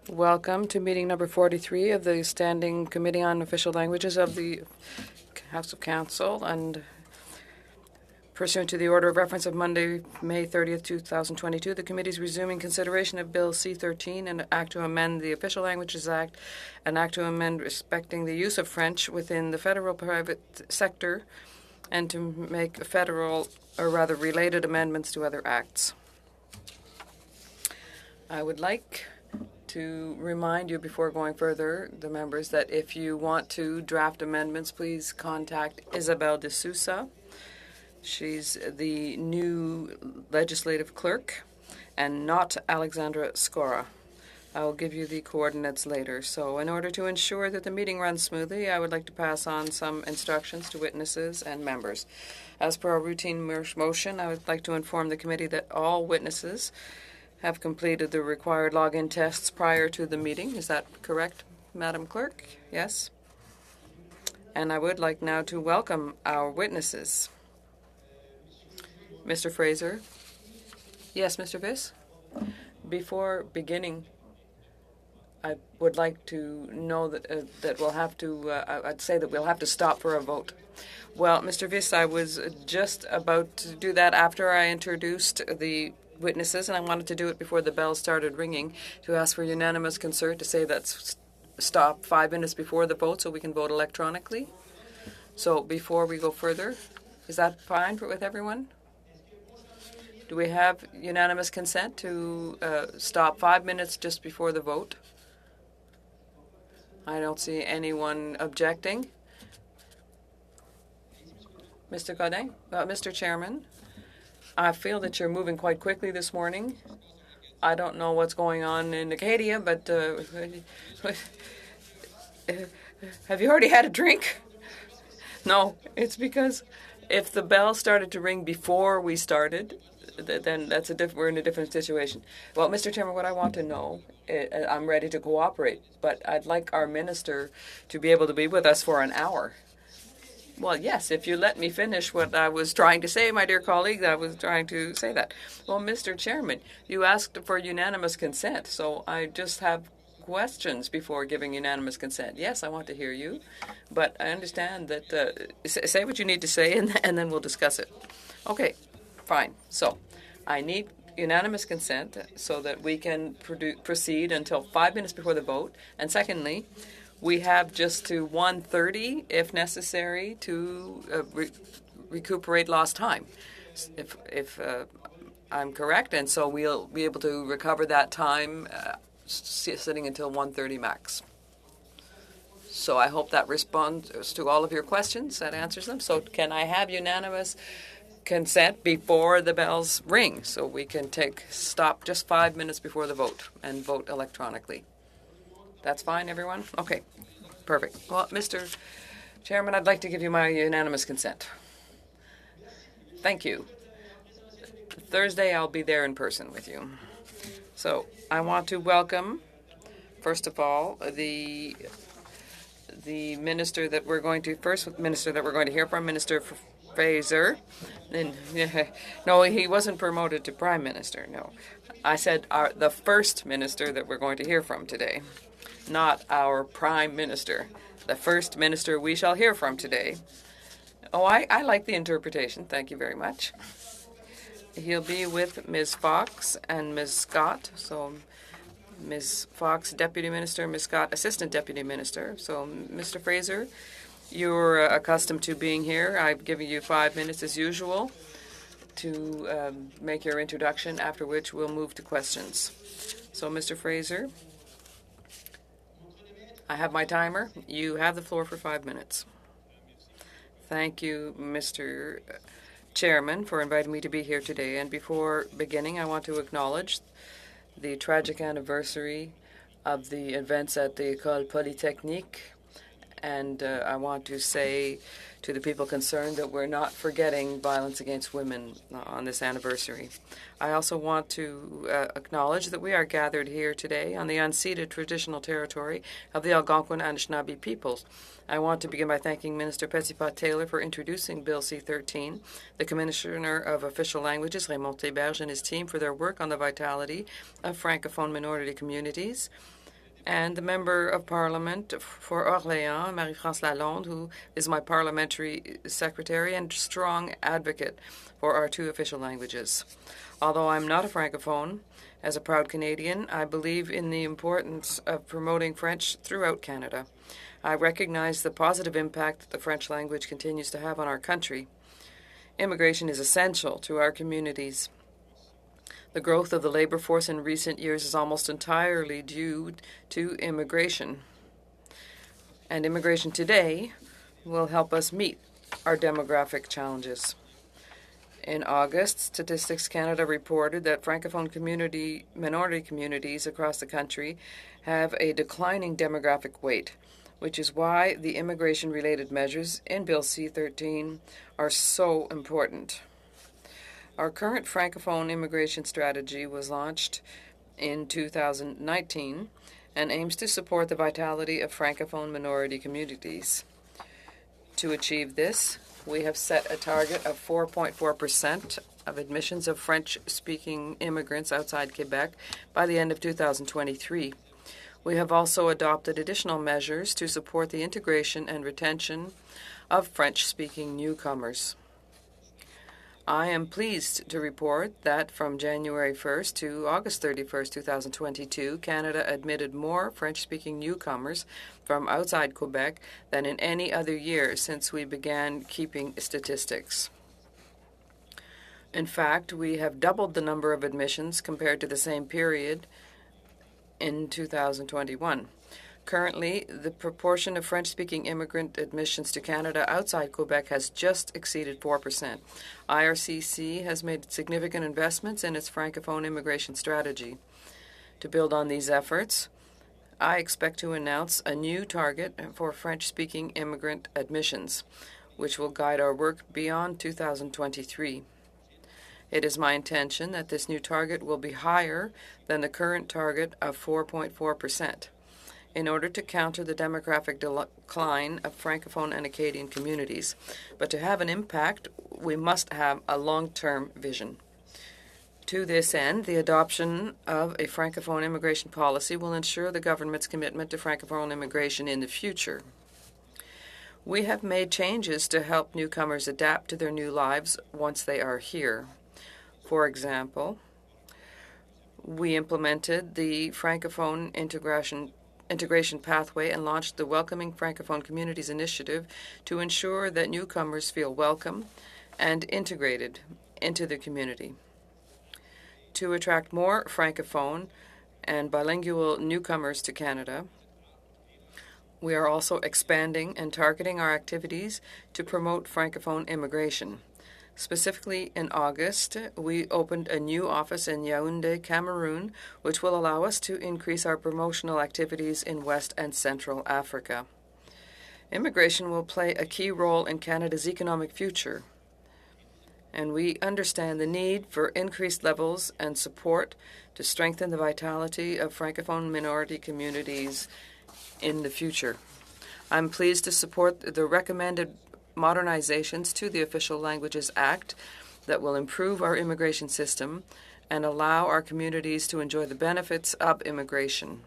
Welcome to meeting number 43 of the Standing Committee on Official Languages of the House of Council, and pursuant to the order of reference of Monday, May 30th, 2022, the committee is resuming consideration of Bill C-13, an act to amend the Official Languages Act, an act to amend respecting the use of French within the federal private sector, and to make federal, or rather related amendments to other acts. I would like to remind you before going further, the members, that if you want to draft amendments, please contact Isabel de Sousa. She's the new legislative clerk, and not Alexandra Scora. I will give you the coordinates later. So in order to ensure that the meeting runs smoothly, I would like to pass on some instructions to witnesses and members. As per our routine motion, I would like to inform the committee that all witnesses have completed the required login tests prior to the meeting. Is that correct, Madam Clerk? Yes? And I would like now to welcome our witnesses. Mr. Fraser? Yes, Mr. Viss? Before beginning, I would like to know that we'll have to, I'd say that we'll have to stop for a vote. Well, Mr. Viss, I was just about to do that after I introduced the witnesses, and I wanted to do it before the bell started ringing to ask for unanimous consent to say that's stop 5 minutes before the vote so we can vote electronically. So before we go further, is that fine with everyone? Do we have unanimous consent to stop 5 minutes just before the vote? I don't see anyone objecting. Mr. Godin? Mr. Chairman? I feel that you're moving quite quickly this morning. I don't know what's going on in Acadia, but have you already had a drink? No, it's because if the bell started to ring before we started, then we're in a different situation. Well, Mr. Chairman, what I want to know, I'm ready to cooperate, but I'd like our minister to be able to be with us for an hour. Well, yes, if you let me finish what I was trying to say, my dear colleague, I was trying to say that. Well, Mr. Chairman, you asked for unanimous consent, so I just have questions before giving unanimous consent. Yes, I want to hear you, but I understand that say what you need to say, and then we'll discuss it. Okay, fine. So I need unanimous consent so that we can proceed until 5 minutes before the vote. And secondly, we have just to 1:30, if necessary, to recuperate lost time, if I'm correct. And so we'll be able to recover that time sitting until 1:30 max. So I hope that responds to all of your questions, that answers them. So can I have unanimous consent before the bells ring so we can stop just 5 minutes before the vote and vote electronically? That's fine, everyone? Okay, perfect. Well, Mr. Chairman, I'd like to give you my unanimous consent. Thank you. Thursday, I'll be there in person with you. So I want to welcome, first of all, the minister that we're going to hear from, Minister Fraser. And, no, he wasn't promoted to Prime Minister, no. I said the first minister that we're going to hear from today. Not our Prime Minister, the first minister we shall hear from today. Oh, I like the interpretation. Thank you very much. He'll be with Ms. Fox and Ms. Scott. So Ms. Fox, Deputy Minister, Ms. Scott, Assistant Deputy Minister. So, Mr. Fraser, you're accustomed to being here. I've given you 5 minutes as usual to make your introduction, after which we'll move to questions. So, Mr. Fraser, I have my timer. You have the floor for 5 minutes. Thank you, Mr. Chairman, for inviting me to be here today. And before beginning, I want to acknowledge the tragic anniversary of the events at the École Polytechnique. And I want to say to the people concerned that we're not forgetting violence against women on this anniversary. I also want to acknowledge that we are gathered here today on the unceded traditional territory of the Algonquin Anishinaabe peoples. I want to begin by thanking Minister Petipat Taylor for introducing Bill C-13, the Commissioner of Official Languages, Raymond Théberge, and his team for their work on the vitality of Francophone minority communities, and the Member of Parliament for Orléans, Marie-France Lalonde, who is my parliamentary secretary and strong advocate for our two official languages. Although I'm not a Francophone, as a proud Canadian, I believe in the importance of promoting French throughout Canada. I recognize the positive impact that the French language continues to have on our country. Immigration is essential to our communities. The growth of the labor force in recent years is almost entirely due to immigration. And immigration today will help us meet our demographic challenges. In August, Statistics Canada reported that Francophone minority communities across the country have a declining demographic weight, which is why the immigration-related measures in Bill C-13 are so important. Our current Francophone immigration strategy was launched in 2019 and aims to support the vitality of Francophone minority communities. To achieve this, we have set a target of 4.4% of admissions of French-speaking immigrants outside Quebec by the end of 2023. We have also adopted additional measures to support the integration and retention of French-speaking newcomers. I am pleased to report that from January 1st to August 31st, 2022, Canada admitted more French-speaking newcomers from outside Quebec than in any other year since we began keeping statistics. In fact, we have doubled the number of admissions compared to the same period in 2021. Currently, the proportion of French-speaking immigrant admissions to Canada outside Quebec has just exceeded 4%. IRCC has made significant investments in its Francophone immigration strategy. To build on these efforts, I expect to announce a new target for French-speaking immigrant admissions, which will guide our work beyond 2023. It is my intention that this new target will be higher than the current target of 4.4%. in order to counter the demographic decline of Francophone and Acadian communities. But to have an impact, we must have a long-term vision. To this end, the adoption of a Francophone immigration policy will ensure the government's commitment to Francophone immigration in the future. We have made changes to help newcomers adapt to their new lives once they are here. For example, we implemented the Francophone integration pathway and launched the Welcoming Francophone Communities Initiative to ensure that newcomers feel welcome and integrated into the community. To attract more Francophone and bilingual newcomers to Canada, we are also expanding and targeting our activities to promote Francophone immigration. Specifically, in August, we opened a new office in Yaoundé, Cameroon, which will allow us to increase our promotional activities in West and Central Africa. Immigration will play a key role in Canada's economic future, and we understand the need for increased levels and support to strengthen the vitality of Francophone minority communities in the future. I'm pleased to support the recommended modernizations to the Official Languages Act that will improve our immigration system and allow our communities to enjoy the benefits of immigration.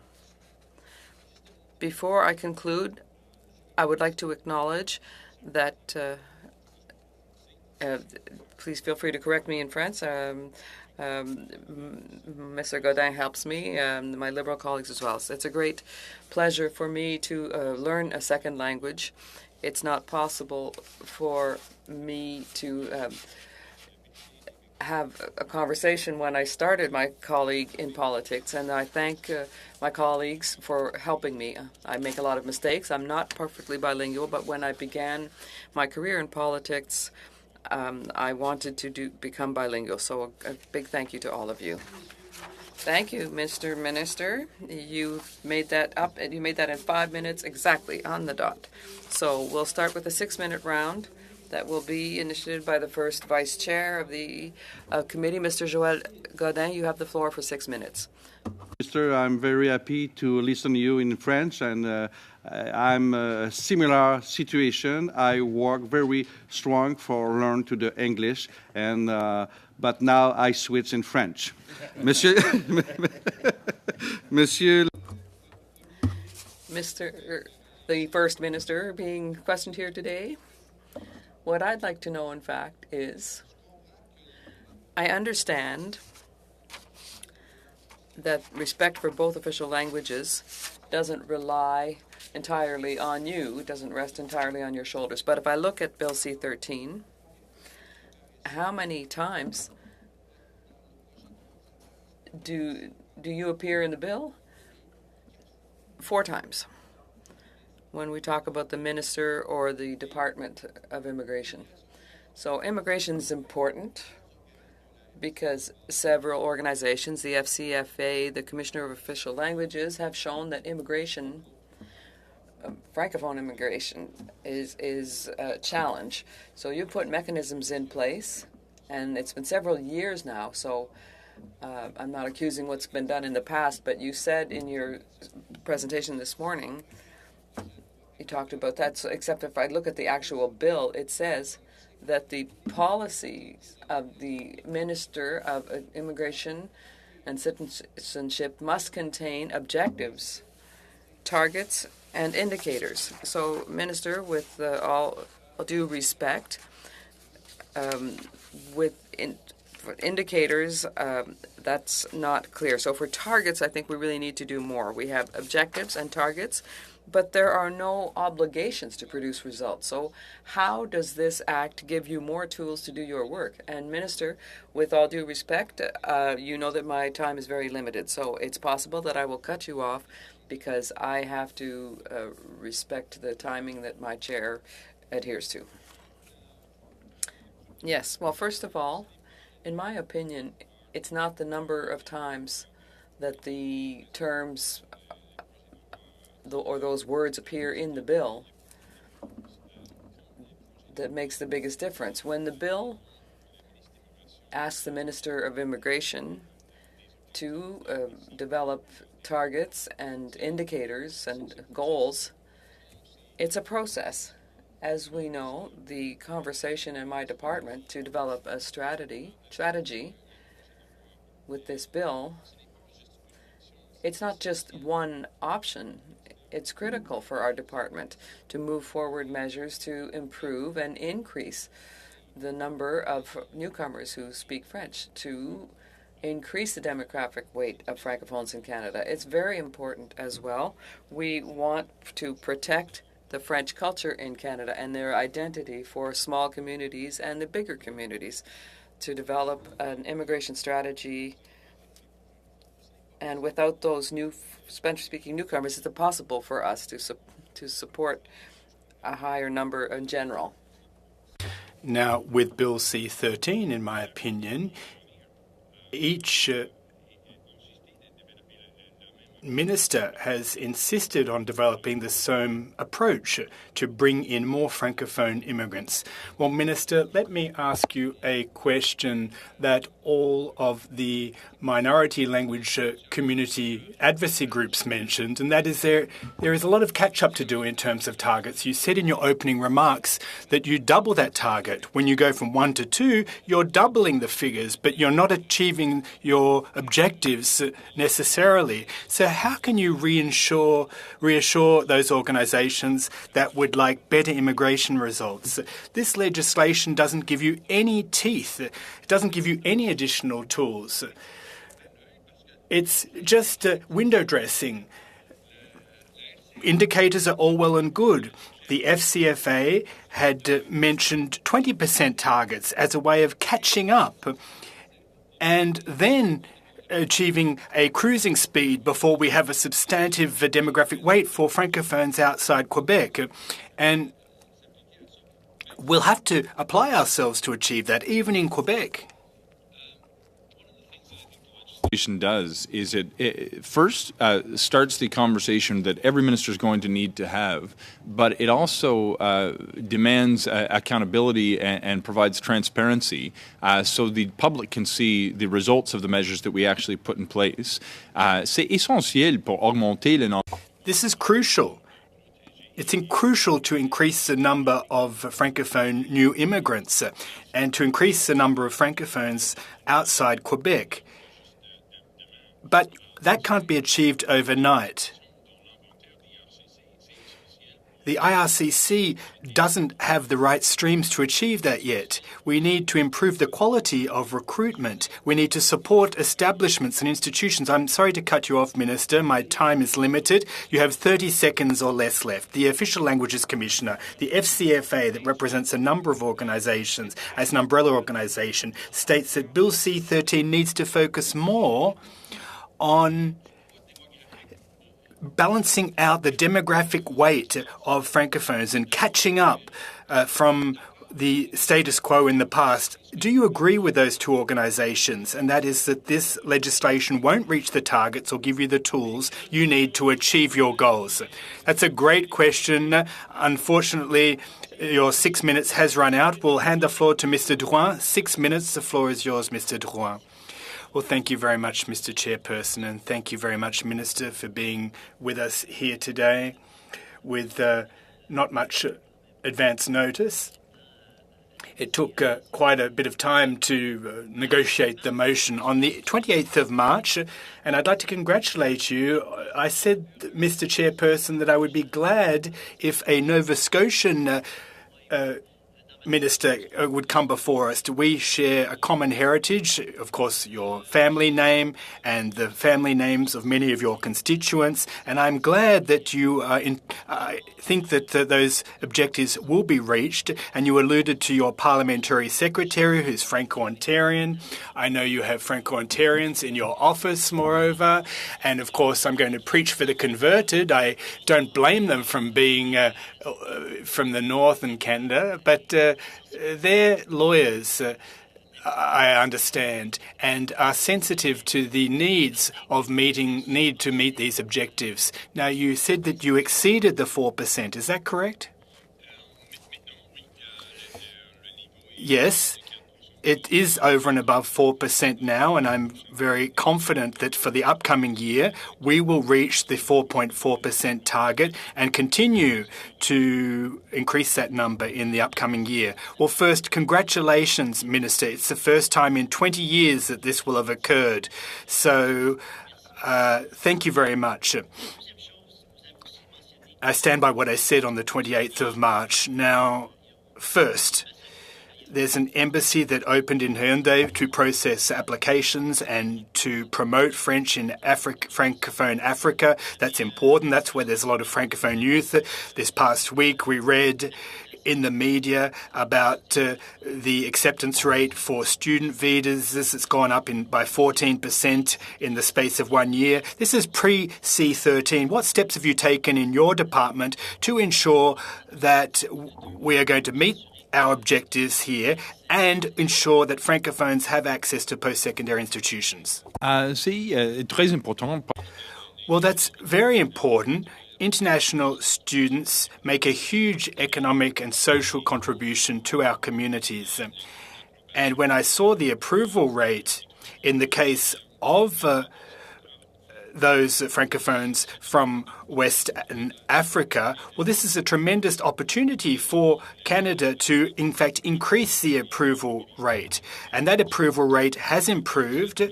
Before I conclude, I would like to acknowledge that please feel free to correct me in French. Mr. Godin helps me, my Liberal colleagues as well. So it's a great pleasure for me to learn a second language. It's not possible for me to have a conversation when I started my colleague in politics, and I thank my colleagues for helping me. I make a lot of mistakes. I'm not perfectly bilingual, but when I began my career in politics, I wanted to become bilingual. So a big thank you to all of you. Thank you, Mr. Minister. You made that up, and you made that in 5 minutes exactly on the dot. So we'll start with the 6-minute round that will be initiated by the first Vice Chair of the committee, Mr. Joël Godin. You have the floor for 6 minutes. Minister, I'm very happy to listen to you in French, and I'm a similar situation. I work very strong for learn to the English, and but now I switch in French. Monsieur, the First Minister being questioned here today. What I'd like to know, in fact, is I understand that respect for both official languages doesn't rely entirely on you. It doesn't rest entirely on your shoulders. But if I look at Bill C-13, how many times do you appear in the bill? 4 times when we talk about the minister or the Department of Immigration. So immigration is important because several organizations, the FCFA, the Commissioner of Official Languages, have shown that immigration, Francophone immigration, is a challenge. So you put mechanisms in place, and it's been several years now, so I'm not accusing what's been done in the past, but you said in your presentation this morning, you talked about that, so except if I look at the actual bill, it says that the policies of the Minister of Immigration and Citizenship must contain objectives, targets, and indicators. So, Minister, with all due respect, for indicators, that's not clear. So for targets, I think we really need to do more. We have objectives and targets, but there are no obligations to produce results. So how does this act give you more tools to do your work? And Minister, with all due respect, you know that my time is very limited, so it's possible that I will cut you off because I have to respect the timing that my chair adheres to. Yes, well, first of all, in my opinion, it's not the number of times that the terms or those words appear in the bill that makes the biggest difference. When the bill asks the Minister of Immigration to develop targets and indicators and goals, it's a process. As we know, the conversation in my department to develop a strategy with this bill, it's not just one option. It's critical for our department to move forward measures to improve and increase the number of newcomers who speak French, to increase the demographic weight of Francophones in Canada. It's very important as well. We want to protect the French culture in Canada and their identity for small communities and the bigger communities, to develop an immigration strategy. And without those new Spanish-speaking newcomers, it's impossible for us to support a higher number in general. Now, with Bill C-13, in my opinion, each minister has insisted on developing the same approach to bring in more Francophone immigrants. Well, Minister, let me ask you a question that all of the minority language community advocacy groups mentioned, and that is there is a lot of catch-up to do in terms of targets. You said in your opening remarks that you double that target. When you go from 1 to 2, you're doubling the figures, but you're not achieving your objectives necessarily. So how can you reassure those organisations that would like better immigration results? This legislation doesn't give you any teeth. It doesn't give you any additional tools. It's just window dressing. Indicators are all well and good. The FCFA had mentioned 20% targets as a way of catching up and then achieving a cruising speed before we have a substantive demographic weight for Francophones outside Quebec. And we'll have to apply ourselves to achieve that, even in Quebec. Does is it first starts the conversation that every minister is going to need to have, but it also demands accountability and provides transparency so the public can see the results of the measures that we actually put in place. C'est essentiel pour augmenter le nombre. This is crucial. It's crucial to increase the number of Francophone new immigrants and to increase the number of Francophones outside Quebec. But that can't be achieved overnight. the IRCC doesn't have the right streams to achieve that yet. We need to improve the quality of recruitment. We need to support establishments and institutions. I'm sorry to cut you off, Minister. My time is limited. You have 30 seconds or less left. The Official Languages Commissioner, the FCFA, that represents a number of organisations as an umbrella organisation, states that Bill C-13 needs to focus more on balancing out the demographic weight of Francophones and catching up from the status quo in the past. Do you agree with those two organisations? And that is that this legislation won't reach the targets or give you the tools you need to achieve your goals? That's a great question. Unfortunately, your 6 minutes has run out. We'll hand the floor to Mr. Drouin. 6 minutes. The floor is yours, Mr. Drouin. Well, thank you very much, Mr. Chairperson, and thank you very much, Minister, for being with us here today with not much advance notice. It took quite a bit of time to negotiate the motion on the 28th of March, and I'd like to congratulate you. I said, Mr. Chairperson, that I would be glad if a Nova Scotian Minister would come before us. We share a common heritage, of course, your family name and the family names of many of your constituents, and I'm glad that you think that those objectives will be reached, and you alluded to your parliamentary secretary, who's Franco-Ontarian. I know you have Franco-Ontarians in your office, moreover, and of course I'm going to preach for the converted. I don't blame them from being from the north in Canada, but they're lawyers, I understand, and are sensitive to the need to meet these objectives. Now, you said that you exceeded the 4%. Is that correct? Yes. It is over and above 4% now, and I'm very confident that for the upcoming year, we will reach the 4.4% target and continue to increase that number in the upcoming year. Well, first, congratulations, Minister. It's the first time in 20 years that this will have occurred. So thank you very much. I stand by what I said on the 28th of March. Now, first, there's an embassy that opened in Hyundai to process applications and to promote French in Francophone Africa. That's important. That's where there's a lot of Francophone youth. This past week, we read in the media about the acceptance rate for student visas. This has gone up by 14% in the space of 1 year. This is pre-C-13. What steps have you taken in your department to ensure that we are going to meet our objectives here and ensure that Francophones have access to post-secondary institutions? C'est très important. Well, that's very important. International students make a huge economic and social contribution to our communities. And when I saw the approval rate in the case of those Francophones from West Africa, well, this is a tremendous opportunity for Canada to, in fact, increase the approval rate. And that approval rate has improved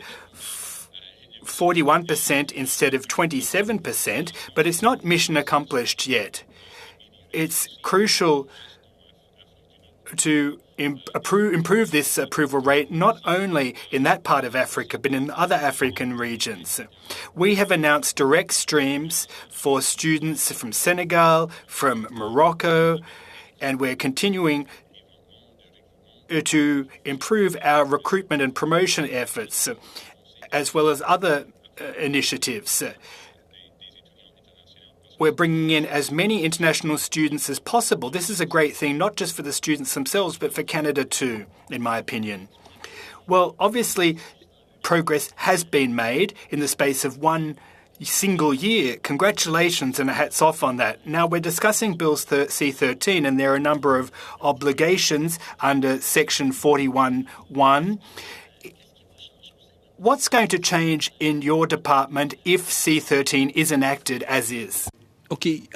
41% instead of 27%, but it's not mission accomplished yet. It's crucial to improve this approval rate not only in that part of Africa but in other African regions. We have announced direct streams for students from Senegal, from Morocco, and we're continuing to improve our recruitment and promotion efforts, as well as other initiatives. We're bringing in as many international students as possible. This is a great thing, not just for the students themselves, but for Canada too, in my opinion. Well, obviously, progress has been made in the space of 1 single year. Congratulations and hats off on that. Now, we're discussing Bill C-13, and there are a number of obligations under Section 41(1). What's going to change in your department if C-13 is enacted as is? Okay.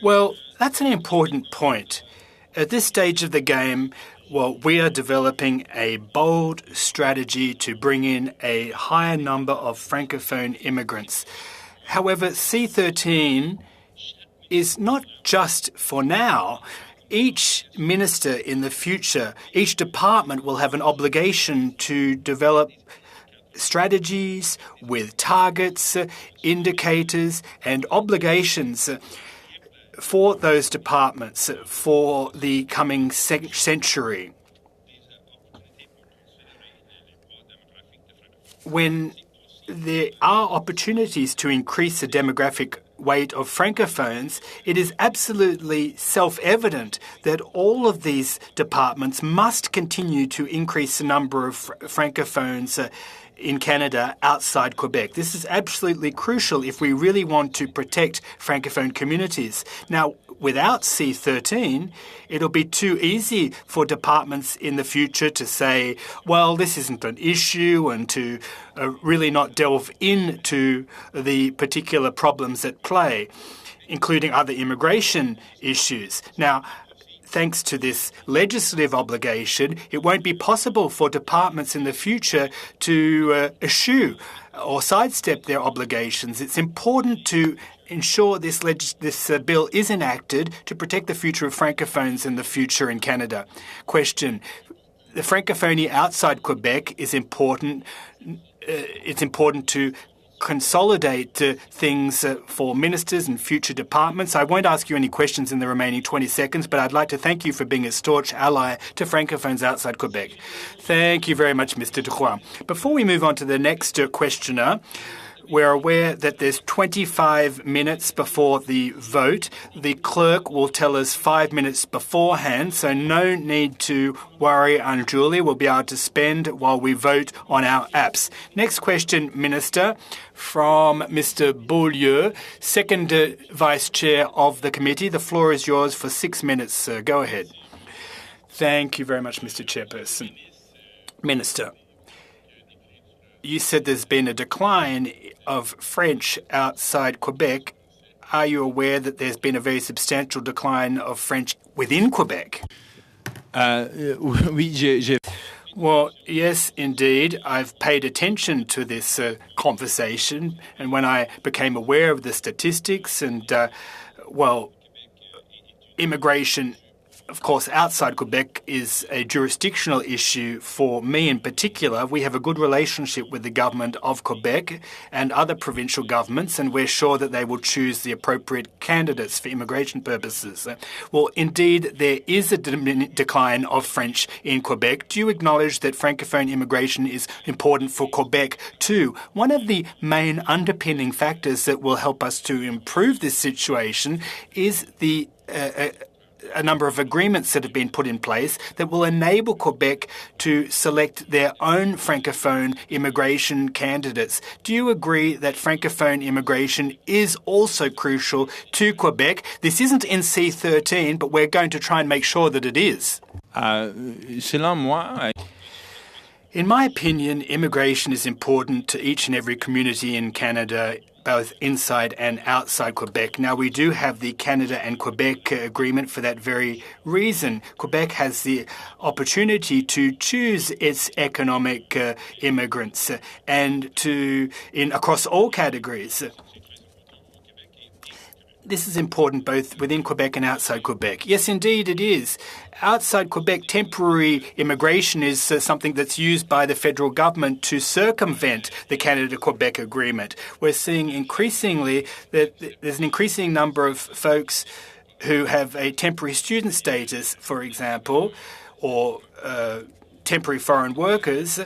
Well, that's an important point. At this stage of the game, well, we are developing a bold strategy to bring in a higher number of Francophone immigrants. However, C-13 is not just for now. Each minister in the future, each department will have an obligation to develop strategies with targets, indicators, and obligations for those departments for the coming century. When there are opportunities to increase the demographic weight of francophones, it is absolutely self-evident that all of these departments must continue to increase the number of francophones in Canada outside Quebec. This is absolutely crucial if we really want to protect francophone communities. Now, without C13, it'll be too easy for departments in the future to say, well, this isn't an issue, and to really not delve into the particular problems at play, including other immigration issues. Now, thanks to this legislative obligation, it won't be possible for departments in the future to eschew or sidestep their obligations. It's important to ensure this bill is enacted to protect the future of francophones in the future in Canada. Question: the francophonie outside Quebec is important. It's important to consolidate things for ministers and future departments. I won't ask you any questions in the remaining 20 seconds, but I'd like to thank you for being a staunch ally to francophones outside Quebec. Thank you very much, Mr. Duroy. Before we move on to the next questioner, we're aware that there's 25 minutes before the vote. The clerk will tell us 5 minutes beforehand, so no need to worry unduly. We'll be able to spend while we vote on our apps. Next question, Minister, from Mr. Beaulieu, second Vice Chair of the committee. The floor is yours for 6 minutes, sir. Go ahead. Thank you very much, Mr. Chairperson. Minister, you said there's been a decline of French outside Quebec. Are you aware that there's been a very substantial decline of French within Quebec? Well, yes, indeed. I've paid attention to this conversation, and when I became aware of the statistics and, immigration, of course, outside Quebec is a jurisdictional issue for me in particular. We have a good relationship with the government of Quebec and other provincial governments, and we're sure that they will choose the appropriate candidates for immigration purposes. Well, indeed, there is a decline of French in Quebec. Do you acknowledge that Francophone immigration is important for Quebec too? One of the main underpinning factors that will help us to improve this situation is a number of agreements that have been put in place that will enable Quebec to select their own Francophone immigration candidates. Do you agree that Francophone immigration is also crucial to Quebec? This isn't in C13, but we're going to try and make sure that it is. In my opinion, immigration is important to each and every community in Canada, both inside and outside Quebec. Now, we do have the Canada and Quebec agreement for that very reason. Quebec has the opportunity to choose its economic immigrants and across all categories. This is important both within Quebec and outside Quebec. Yes, indeed, it is. Outside Quebec, temporary immigration is something that's used by the federal government to circumvent the Canada-Quebec agreement. We're seeing increasingly that there's an increasing number of folks who have a temporary student status, for example, or temporary foreign workers,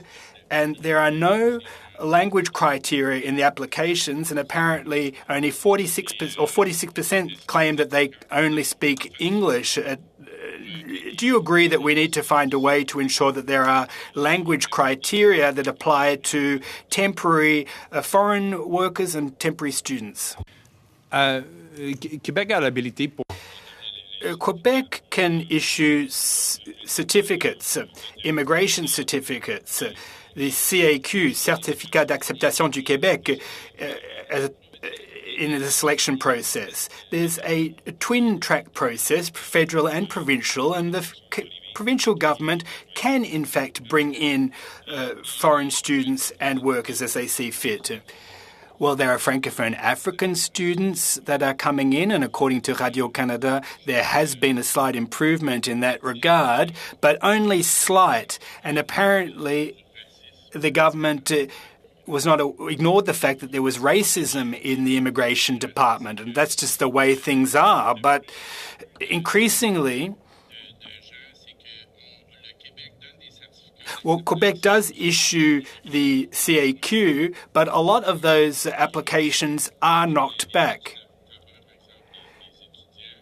and there are no language criteria in the applications, and apparently only 46% claim that they only speak English. Do you agree that we need to find a way to ensure that there are language criteria that apply to temporary foreign workers and temporary students? Quebec can issue certificates, immigration certificates, the CAQ, Certificat d'Acceptation du Québec, in the selection process. There's a twin-track process, federal and provincial, and the provincial government can, in fact, bring in foreign students and workers as they see fit. Well, there are Francophone African students that are coming in, and according to Radio-Canada, there has been a slight improvement in that regard, but only slight. And apparently, the government ignored the fact that there was racism in the immigration department, and that's just the way things are. But increasingly, well, Quebec does issue the CAQ, but a lot of those applications are knocked back.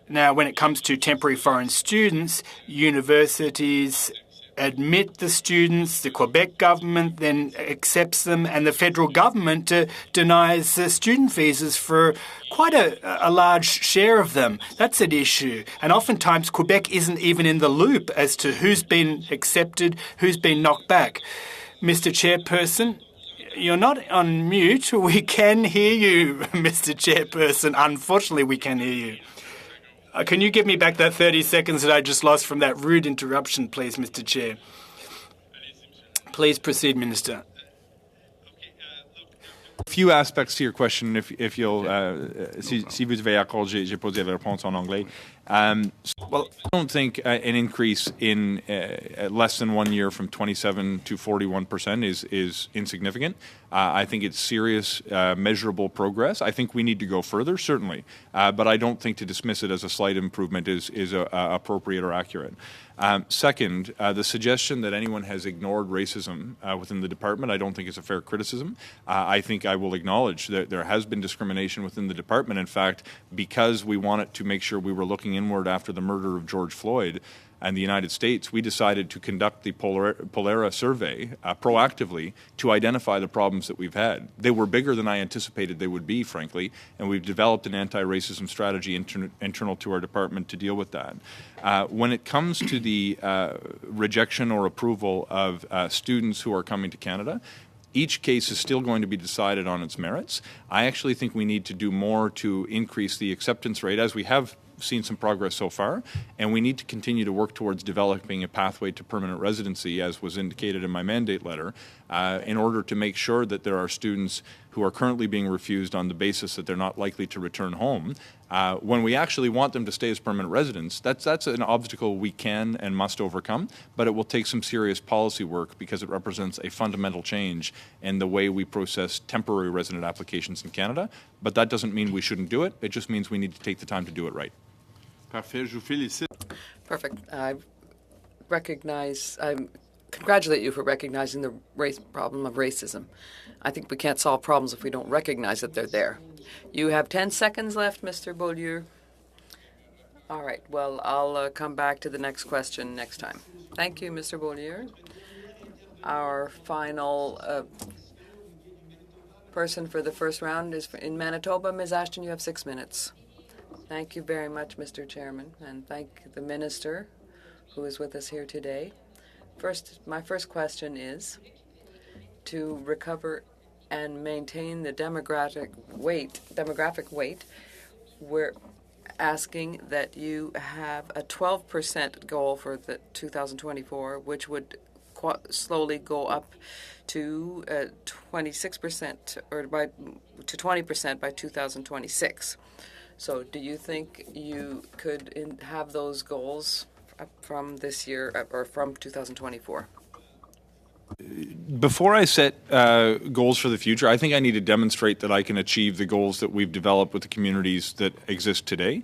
Now, when it comes to temporary foreign students, universities admit the students, the Quebec government then accepts them, and the federal government denies student visas for quite a large share of them. That's an issue. And oftentimes Quebec isn't even in the loop as to who's been accepted, who's been knocked back. Mr. Chairperson, you're not on mute. We can hear you, Mr. Chairperson. Unfortunately, we can hear you. Can you give me back that 30 seconds that I just lost from that rude interruption, please, Mr. Chair? Please proceed, Minister. A few aspects to your question, if you'll, si vous devez accorder, j'ai posé la réponse en anglais. Well, I don't think an increase in less than 1 year from 27 to 41% is insignificant. I think it's serious, measurable progress. I think we need to go further, certainly, but I don't think to dismiss it as a slight improvement is appropriate or accurate. Second, the suggestion that anyone has ignored racism within the department, I don't think is a fair criticism. I think I will acknowledge that there has been discrimination within the department. In fact, because we wanted to make sure we were looking inward after the murder of George Floyd and the United States, we decided to conduct the Polera survey proactively to identify the problems that we've had. They were bigger than I anticipated they would be, frankly, and we've developed an anti-racism strategy internal to our department to deal with that. When it comes to the rejection or approval of students who are coming to Canada, each case is still going to be decided on its merits. I actually think we need to do more to increase the acceptance rate, as we have seen some progress so far, and we need to continue to work towards developing a pathway to permanent residency, as was indicated in my mandate letter, in order to make sure that there are students who are currently being refused on the basis that they're not likely to return home. When we actually want them to stay as permanent residents, that's an obstacle we can and must overcome, but it will take some serious policy work because it represents a fundamental change in the way we process temporary resident applications in Canada. But that doesn't mean we shouldn't do it. It just means we need to take the time to do it right. Parfait, je vous félicite. Perfect. I congratulate you for recognizing the problem of racism. I think we can't solve problems if we don't recognize that they're there. You have 10 seconds left, Mr. Beaulieu. All right. Well, I'll come back to the next question next time. Thank you, Mr. Beaulieu. Our final person for the first round is in Manitoba. Ms. Ashton, you have 6 minutes. Thank you very much, Mr. Chairman, and thank the Minister who is with us here today. My first question is to recover and maintain the demographic weight. We're asking that you have a 12% goal for the 2024, which would slowly go up to 26% or to 20% by 2026. So do you think you could have those goals from this year or from 2024? Before I set goals for the future, I think I need to demonstrate that I can achieve the goals that we've developed with the communities that exist today.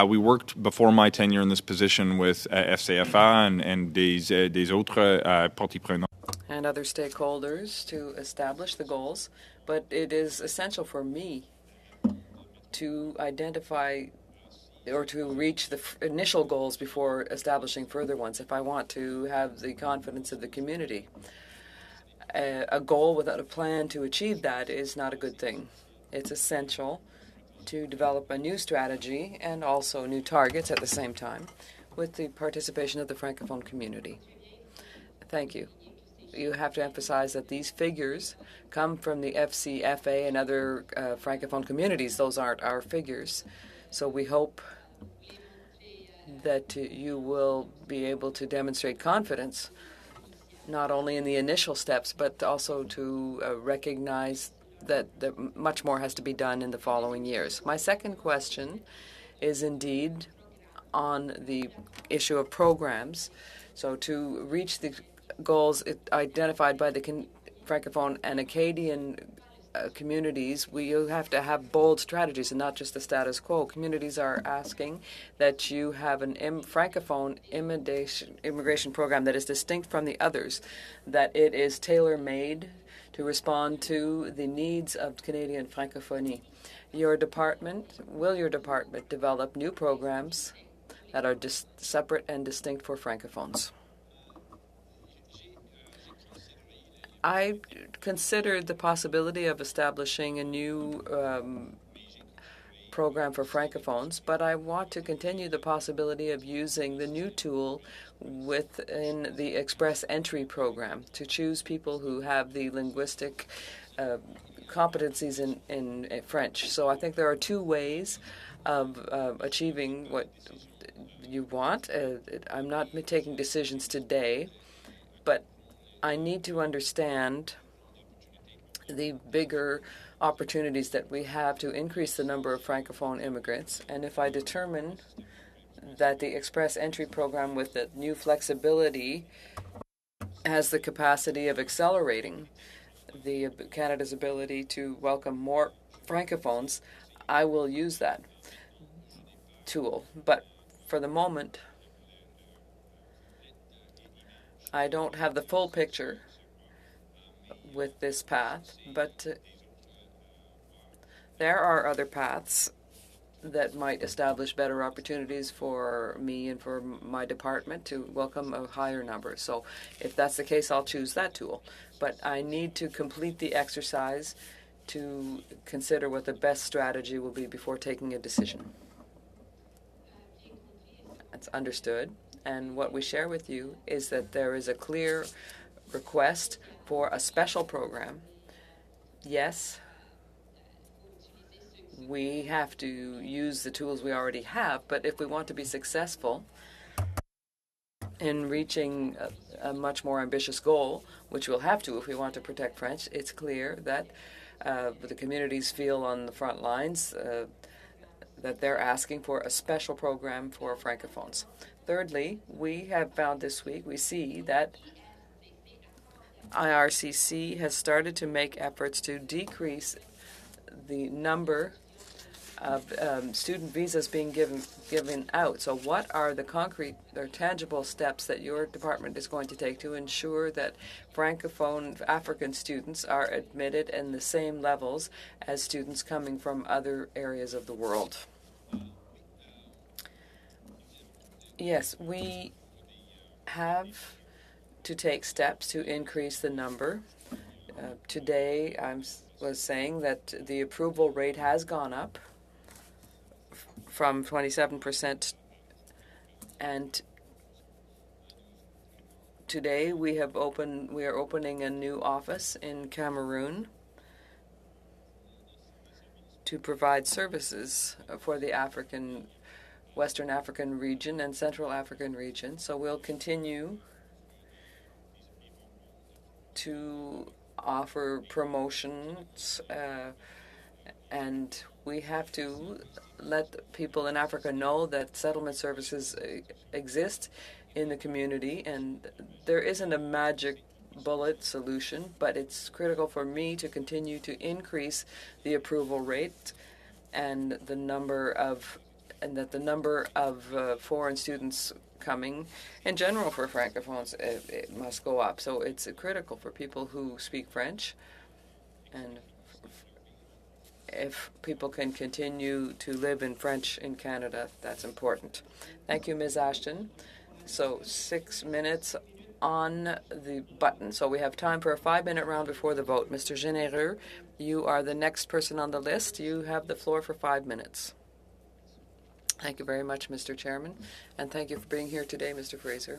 We worked before my tenure in this position with FCFA and des autres parties prenantes. And other stakeholders to establish the goals, but it is essential for me to identify or to reach the initial goals before establishing further ones if I want to have the confidence of the community. A goal without a plan to achieve that is not a good thing. It's essential to develop a new strategy and also new targets at the same time with the participation of the Francophone community. Thank you. You have to emphasize that these figures come from the FCFA and other Francophone communities. Those aren't our figures. So we hope that you will be able to demonstrate confidence, not only in the initial steps, but also to recognize that much more has to be done in the following years. My second question is indeed on the issue of programs. So to reach the goals identified by the Francophone and Acadian communities, we have to have bold strategies and not just the status quo. Communities are asking that you have an Francophone immigration program that is distinct from the others, that it is tailor-made to respond to the needs of Canadian francophonie. Will your department develop new programs that are separate and distinct for francophones? I considered the possibility of establishing a new program for francophones, but I want to continue the possibility of using the new tool within the Express Entry program to choose people who have the linguistic competencies in French. So I think there are two ways of achieving what you want. I'm not taking decisions today, but I need to understand the bigger opportunities that we have to increase the number of Francophone immigrants. And if I determine that the Express Entry program with the new flexibility has the capacity of accelerating Canada's ability to welcome more Francophones, I will use that tool. But for the moment, I don't have the full picture with this path, but there are other paths that might establish better opportunities for me and for my department to welcome a higher number. So if that's the case, I'll choose that tool. But I need to complete the exercise to consider what the best strategy will be before taking a decision. That's understood. And what we share with you is that there is a clear request for a special program. Yes, we have to use the tools we already have, but if we want to be successful in reaching a much more ambitious goal, which we'll have to if we want to protect French, it's clear that the communities feel on the front lines that they're asking for a special program for Francophones. Thirdly, we have found this week, we see that IRCC has started to make efforts to decrease the number of student visas being given out. So what are the concrete or tangible steps that your department is going to take to ensure that Francophone African students are admitted in the same levels as students coming from other areas of the world? Yes, we have to take steps to increase the number. Today, I was saying that the approval rate has gone up from 27%, and today we are opening a new office in Cameroon to provide services for the Western African region and Central African region. So we'll continue to offer promotions, and we have to let people in Africa know that settlement services exist in the community, and there isn't a magic bullet solution, but it's critical for me to continue to increase the approval rate and that the number of foreign students coming in general for Francophones it must go up. So it's critical for people who speak French, and if people can continue to live in French in Canada, that's important. Thank you, Ms. Ashton. So 6 minutes on the button. So we have time for a 5-minute round before the vote. Mr. Généreux, you are the next person on the list. You have the floor for 5 minutes. Thank you very much, Mr. Chairman, and thank you for being here today, Mr. Fraser.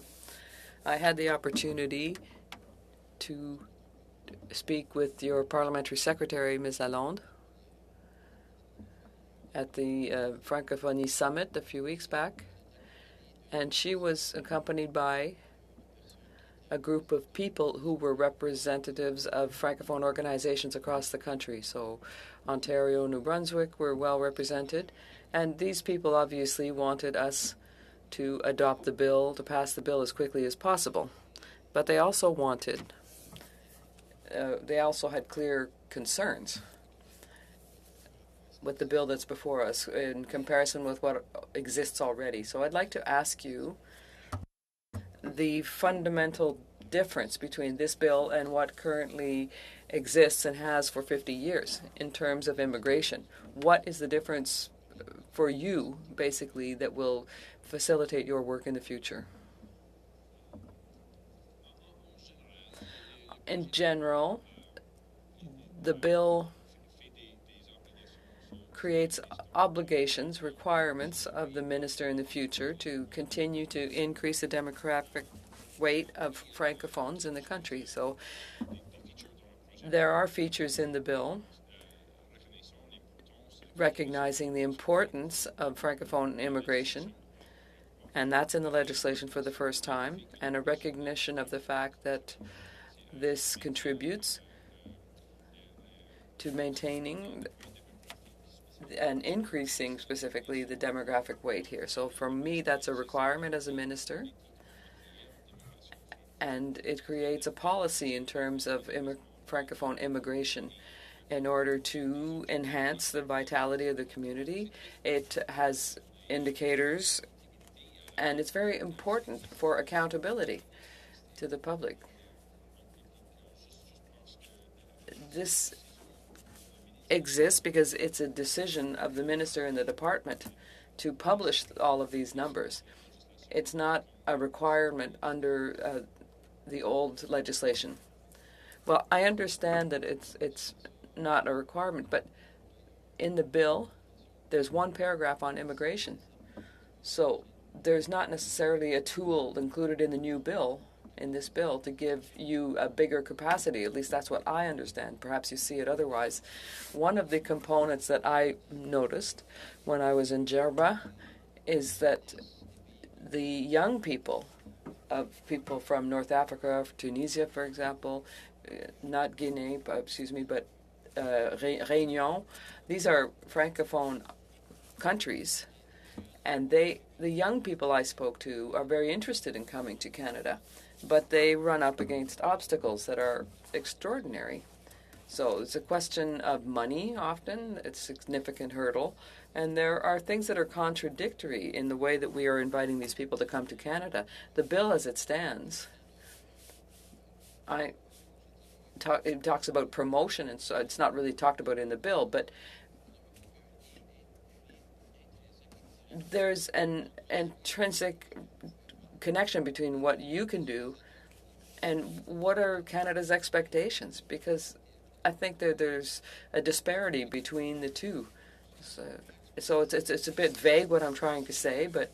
I had the opportunity to speak with your parliamentary secretary, Ms. Lalonde, at the Francophonie Summit a few weeks back, and she was accompanied by a group of people who were representatives of Francophone organizations across the country. So Ontario, New Brunswick were well represented, and these people obviously wanted us to adopt the bill, to pass the bill as quickly as possible. But they also had clear concerns with the bill that's before us in comparison with what exists already. So I'd like to ask you the fundamental difference between this bill and what currently exists and has for 50 years in terms of immigration. What is the difference for you, basically, that will facilitate your work in the future? In general, the bill creates obligations, requirements of the minister in the future to continue to increase the demographic weight of Francophones in the country. So there are features in the bill recognizing the importance of Francophone immigration, and that's in the legislation for the first time, and a recognition of the fact that this contributes to maintaining and increasing specifically the demographic weight here. So for me, that's a requirement as a minister, and it creates a policy in terms of Francophone immigration in order to enhance the vitality of the community. It has indicators, and it's very important for accountability to the public. This exists because it's a decision of the minister and the department to publish all of these numbers. It's not a requirement under the old legislation. Well, I understand that it's not a requirement, but in the bill, there's one paragraph on immigration. So there's not necessarily a tool included in the new bill, in this bill, to give you a bigger capacity. At least that's what I understand. Perhaps you see it otherwise. One of the components that I noticed when I was in Djerba is that the young people, people from North Africa, Tunisia, for example, not Guinea, but Réunion, these are Francophone countries, and the young people I spoke to are very interested in coming to Canada, but they run up against obstacles that are extraordinary. So it's a question of money often, it's a significant hurdle, and there are things that are contradictory in the way that we are inviting these people to come to Canada. The bill as it stands, it talks about promotion, and so it's not really talked about in the bill, but there's an intrinsic connection between what you can do and what are Canada's expectations, because I think there's a disparity between the two. So it's a bit vague what I'm trying to say, but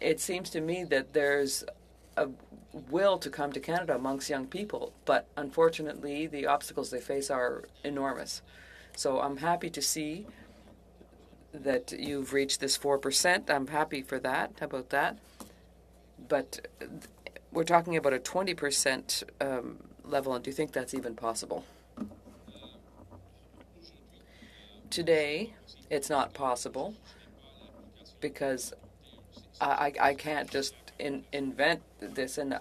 it seems to me that there's a will to come to Canada amongst young people, but unfortunately the obstacles they face are enormous. So I'm happy to see that you've reached this 4%. I'm happy for that. How about that? But we're talking about a 20% level, and do you think that's even possible? Today, it's not possible because I can't just invent this, and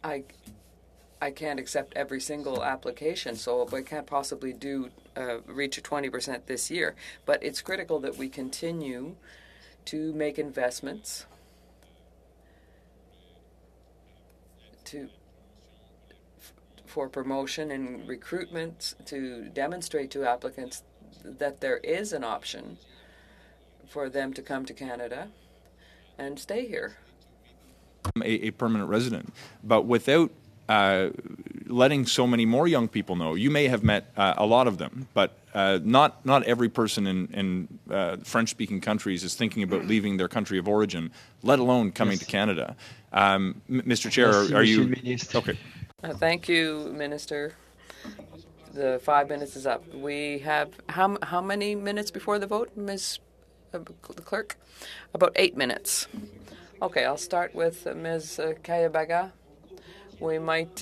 I can't accept every single application, so I can't possibly reach a 20% this year. But it's critical that we continue to make investments for promotion and recruitment, to demonstrate to applicants that there is an option for them to come to Canada and stay here. A permanent resident, but without letting so many more young people know. You may have met a lot of them, but not every person in French-speaking countries is thinking about leaving their country of origin, let alone coming to Canada. Mr. Chair, are you... Okay. Thank you, Minister. The 5 minutes is up. We have how many minutes before the vote, Ms. the Clerk? About 8 minutes. Okay, I'll start with Ms. Kayabaga. We might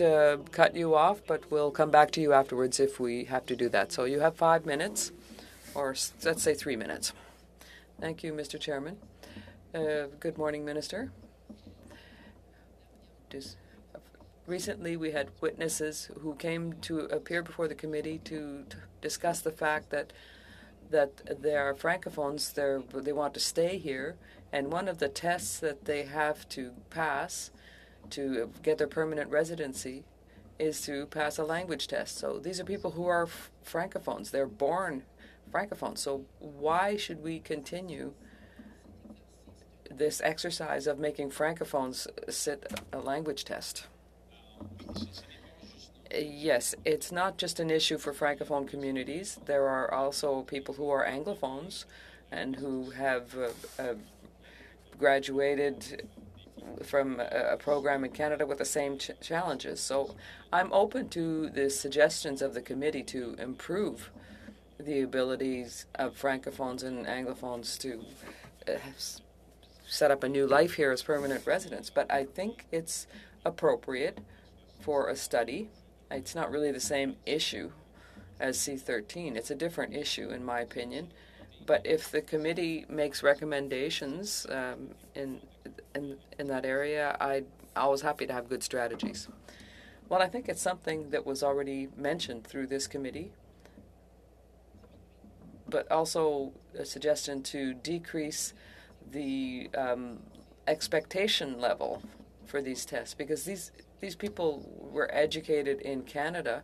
cut you off, but we'll come back to you afterwards if we have to do that. So you have 5 minutes, or let's say 3 minutes. Thank you, Mr. Chairman. Good morning, Minister. Recently, we had witnesses who came to appear before the committee to discuss the fact that they are francophones. They want to stay here, and one of the tests that they have to pass to get their permanent residency is to pass a language test. So these are people who are francophones. They're born francophones. So why should we continue this exercise of making francophones sit a language test? Yes, it's not just an issue for francophone communities. There are also people who are anglophones and who have graduated from a program in Canada with the same challenges. So I'm open to the suggestions of the committee to improve the abilities of francophones and anglophones to set up a new life here as permanent residents. But I think it's appropriate for a study. It's not really the same issue as C-13. It's a different issue, in my opinion. But if the committee makes recommendations in that area, I'm always happy to have good strategies. Well, I think it's something that was already mentioned through this committee, but also a suggestion to decrease the expectation level for these tests, because these people were educated in Canada,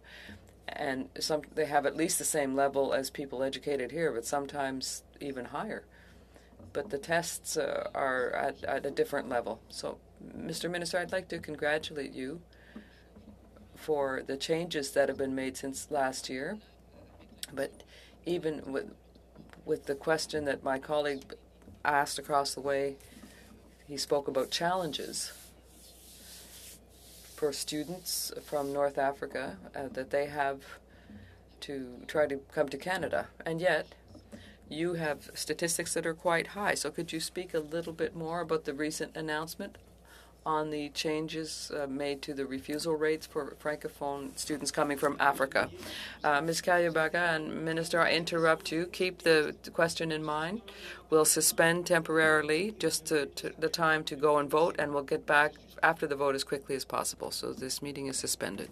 and they have at least the same level as people educated here, but sometimes even higher. But the tests are at a different level. So, Mr. Minister, I'd like to congratulate you for the changes that have been made since last year. But even with the question that my colleague asked across the way, he spoke about challenges for students from North Africa that they have to try to come to Canada. And yet, you have statistics that are quite high. So could you speak a little bit more about the recent announcement on the changes made to the refusal rates for Francophone students coming from Africa? Ms. Kayubaga and Minister, I interrupt you. Keep the question in mind. We'll suspend temporarily just the time to go and vote, and we'll get back after the vote as quickly as possible. So this meeting is suspended.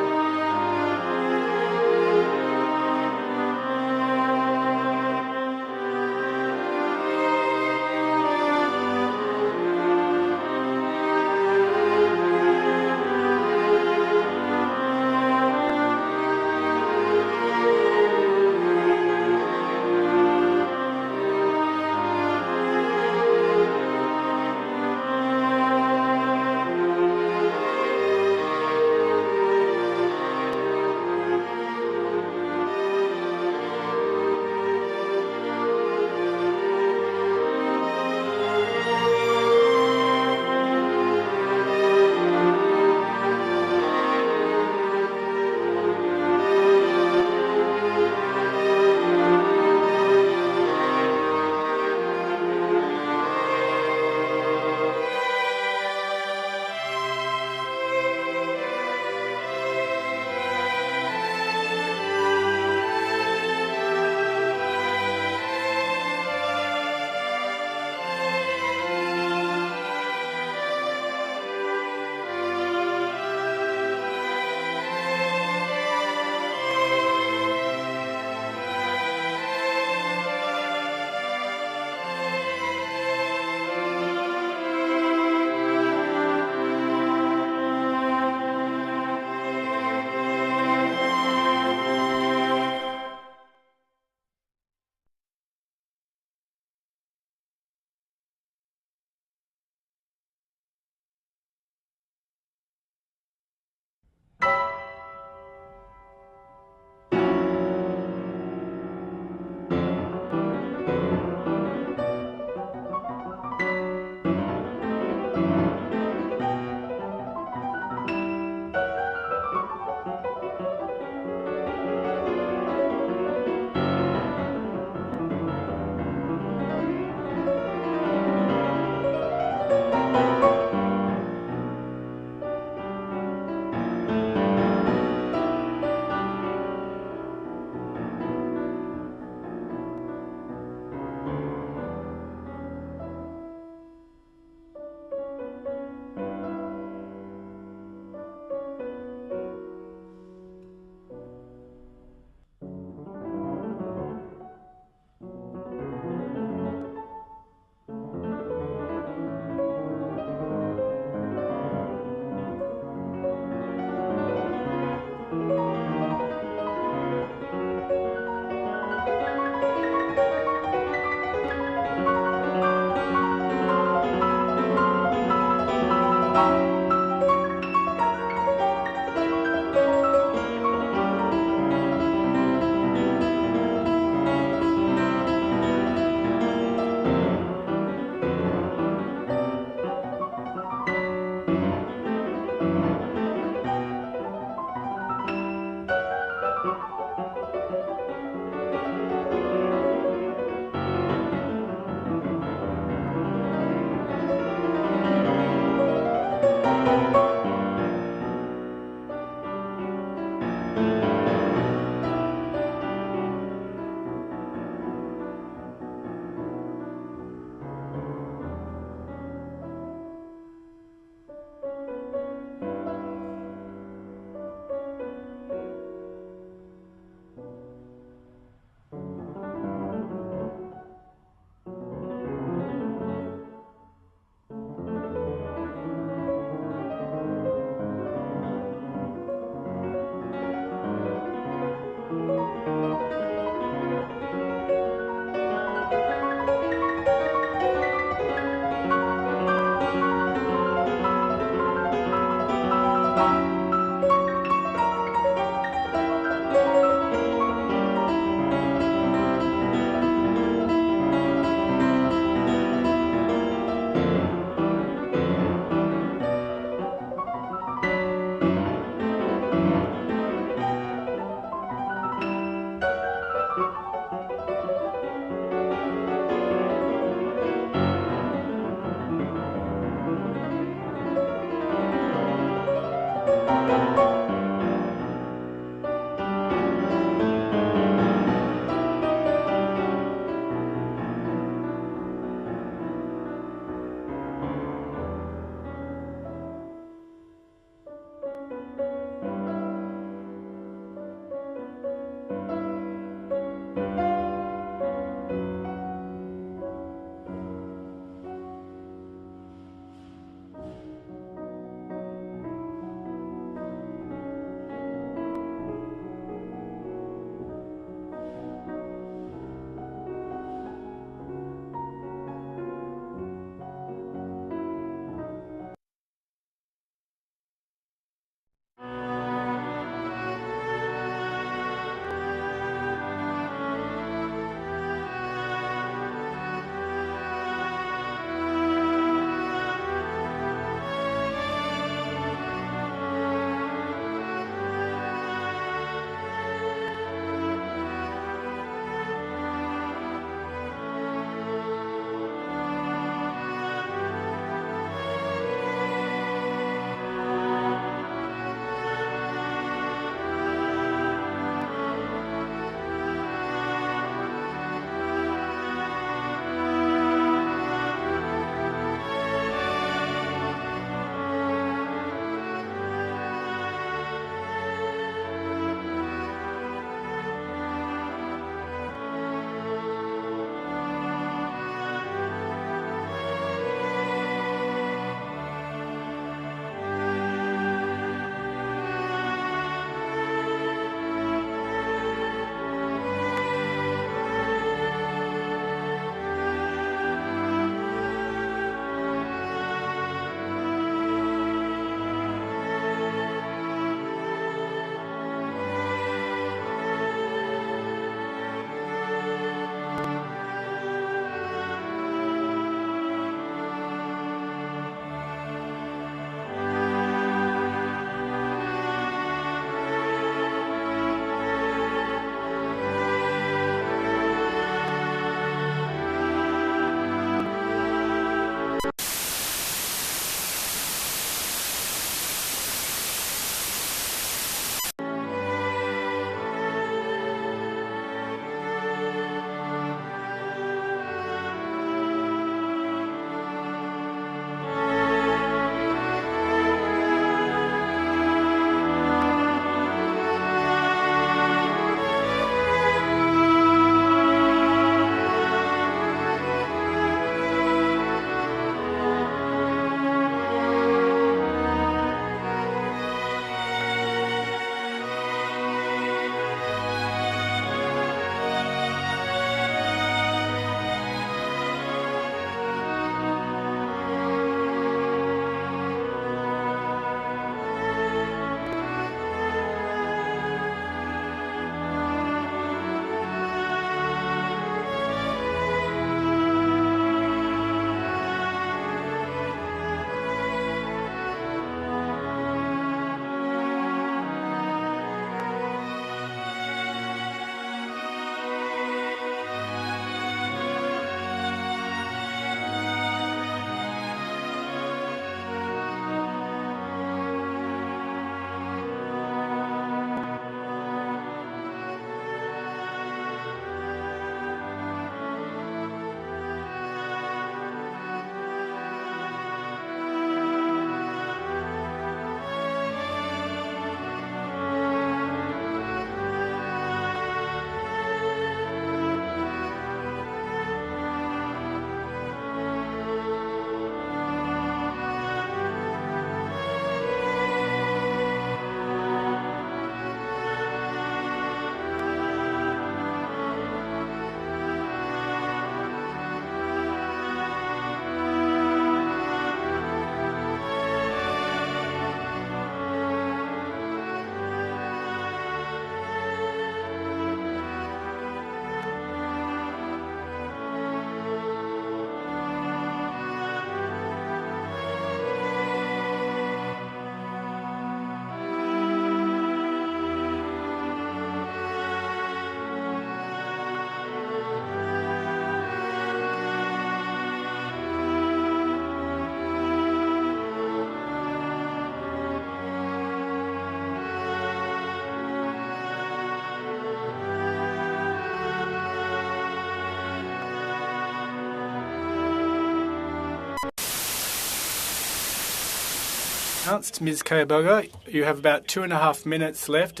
announced. Ms. Kayabaga, you have about 2.5 minutes left.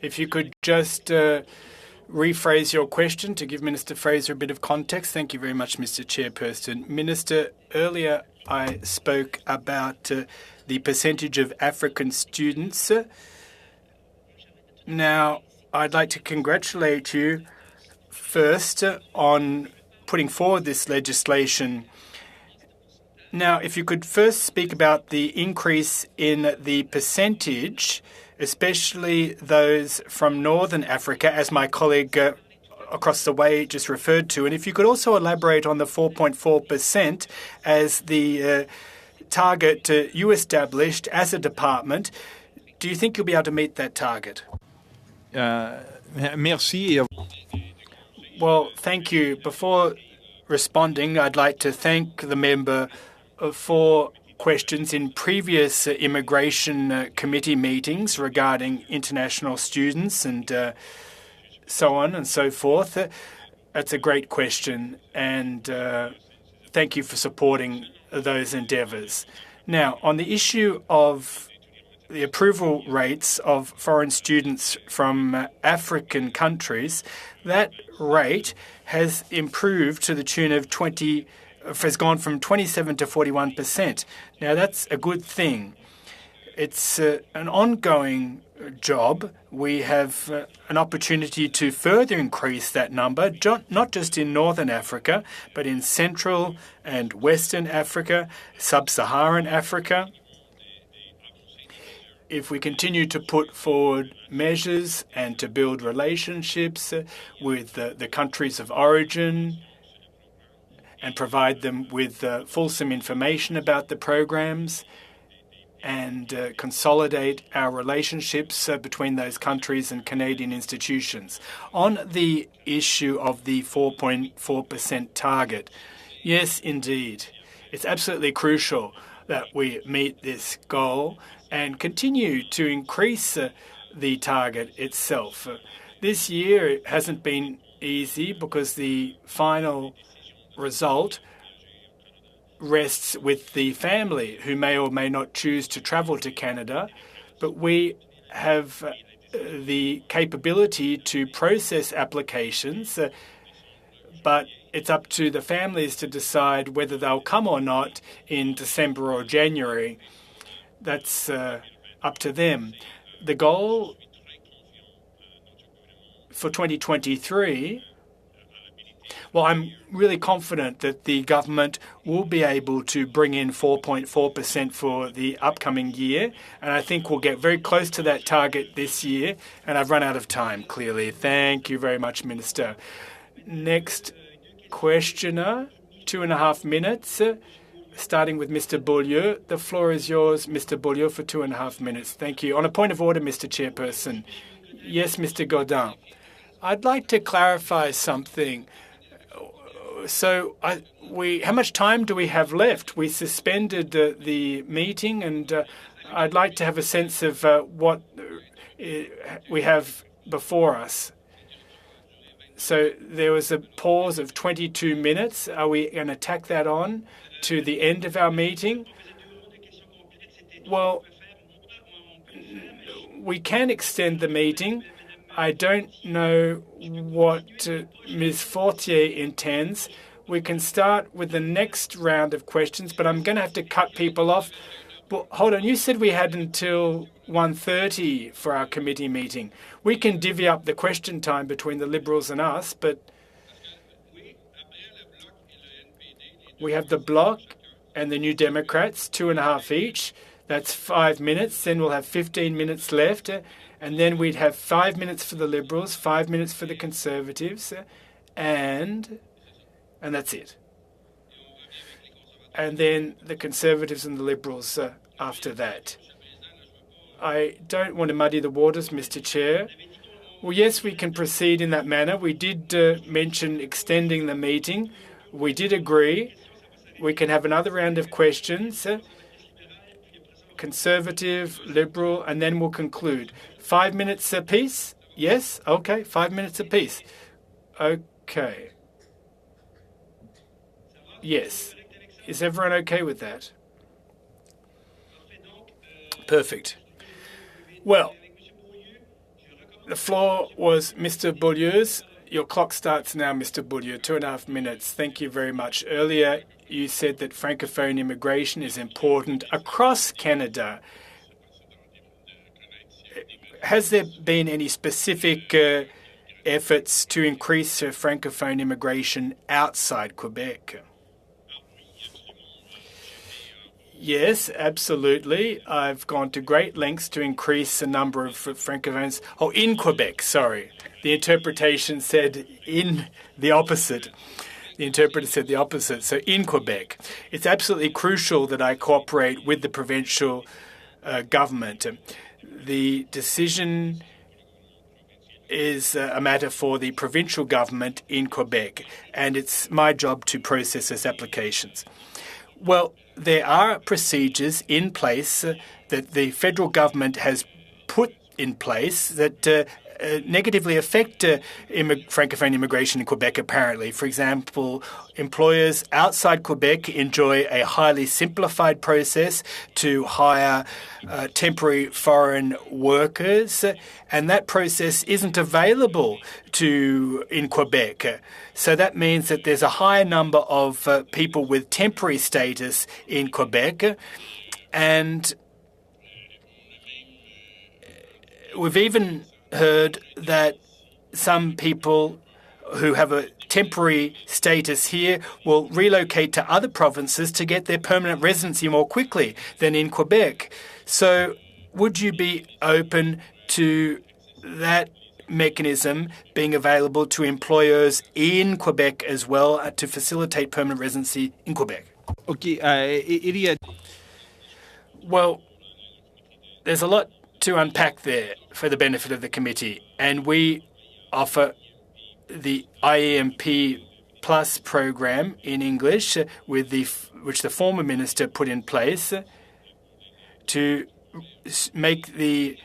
If you could just rephrase your question to give Minister Fraser a bit of context. Thank you very much, Mr. Chairperson. Minister, earlier I spoke about the percentage of African students. Now, I'd like to congratulate you first on putting forward this legislation. Now, if you could first speak about the increase in the percentage, especially those from Northern Africa, as my colleague across the way just referred to. And if you could also elaborate on the 4.4% as the target you established as a department. Do you think you'll be able to meet that target? Merci. Well, thank you. Before responding, I'd like to thank the member for questions in previous immigration committee meetings regarding international students and so on and so forth. That's a great question, and thank you for supporting those endeavours. Now, on the issue of the approval rates of foreign students from African countries, that rate has improved to the tune of has gone from 27 to 41%. Now, that's a good thing. It's an ongoing job. We have an opportunity to further increase that number, not just in Northern Africa, but in Central and Western Africa, Sub-Saharan Africa. If we continue to put forward measures and to build relationships with the countries of origin and provide them with fulsome information about the programs and consolidate our relationships between those countries and Canadian institutions. On the issue of the 4.4% target, yes, indeed, it's absolutely crucial that we meet this goal and continue to increase the target itself. This year it hasn't been easy because the final result rests with the family who may or may not choose to travel to Canada, but we have the capability to process applications, but it's up to the families to decide whether they'll come or not in December or January. That's up to them. The goal for 2023, well, I'm really confident that the government will be able to bring in 4.4% for the upcoming year, and I think we'll get very close to that target this year, and I've run out of time, clearly. Thank you very much, Minister. Next questioner, 2.5 minutes, starting with Mr. Beaulieu. The floor is yours, Mr. Beaulieu, for 2.5 minutes. Thank you. On a point of order, Mr. Chairperson. Yes, Mr. Godin. I'd like to clarify something. So, how much time do we have left? We suspended the meeting, and I'd like to have a sense of what we have before us. So there was a pause of 22 minutes. Are we going to tack that on to the end of our meeting? Well, we can extend the meeting. I don't know what Ms. Fortier intends. We can start with the next round of questions, but I'm going to have to cut people off. Well, hold on. You said we had until 1:30 for our committee meeting. We can divvy up the question time between the Liberals and us, but we have the Bloc and the New Democrats, 2.5 each. That's 5 minutes. Then we'll have 15 minutes left. And then we'd have 5 minutes for the Liberals, 5 minutes for the Conservatives, and that's it. And then the Conservatives and the Liberals after that. I don't want to muddy the waters, Mr. Chair. Well, yes, we can proceed in that manner. We did mention extending the meeting. We did agree. We can have another round of questions. Conservative, Liberal, and then we'll conclude. 5 minutes apiece? Yes? Okay, 5 minutes apiece. Okay. Yes. Is everyone okay with that? Perfect. Well, the floor was Mr. Beaulieu's. Your clock starts now, Mr. Beaulieu, 2.5 minutes. Thank you very much. Earlier, you said that Francophone immigration is important across Canada. Has there been any specific efforts to increase Francophone immigration outside Quebec? Yes, absolutely. I've gone to great lengths to increase the number of Francophones. Oh, in Quebec, sorry. The interpretation said in the opposite. The interpreter said the opposite. So in Quebec, it's absolutely crucial that I cooperate with the provincial government. The decision is a matter for the provincial government in Quebec, and it's my job to process those applications. Well, there are procedures in place that the federal government has put in place that negatively affect Francophone immigration in Quebec, apparently. For example, employers outside Quebec enjoy a highly simplified process to hire temporary foreign workers, and that process isn't available in Quebec. So that means that there's a higher number of people with temporary status in Quebec, and we've even heard that some people who have a temporary status here will relocate to other provinces to get their permanent residency more quickly than in Quebec. So would you be open to that mechanism being available to employers in Quebec as well to facilitate permanent residency in Quebec? Okay, Well, there's a lot to unpack there for the benefit of the committee, and we offer the IEMP Plus program in English, which the former minister put in place to make the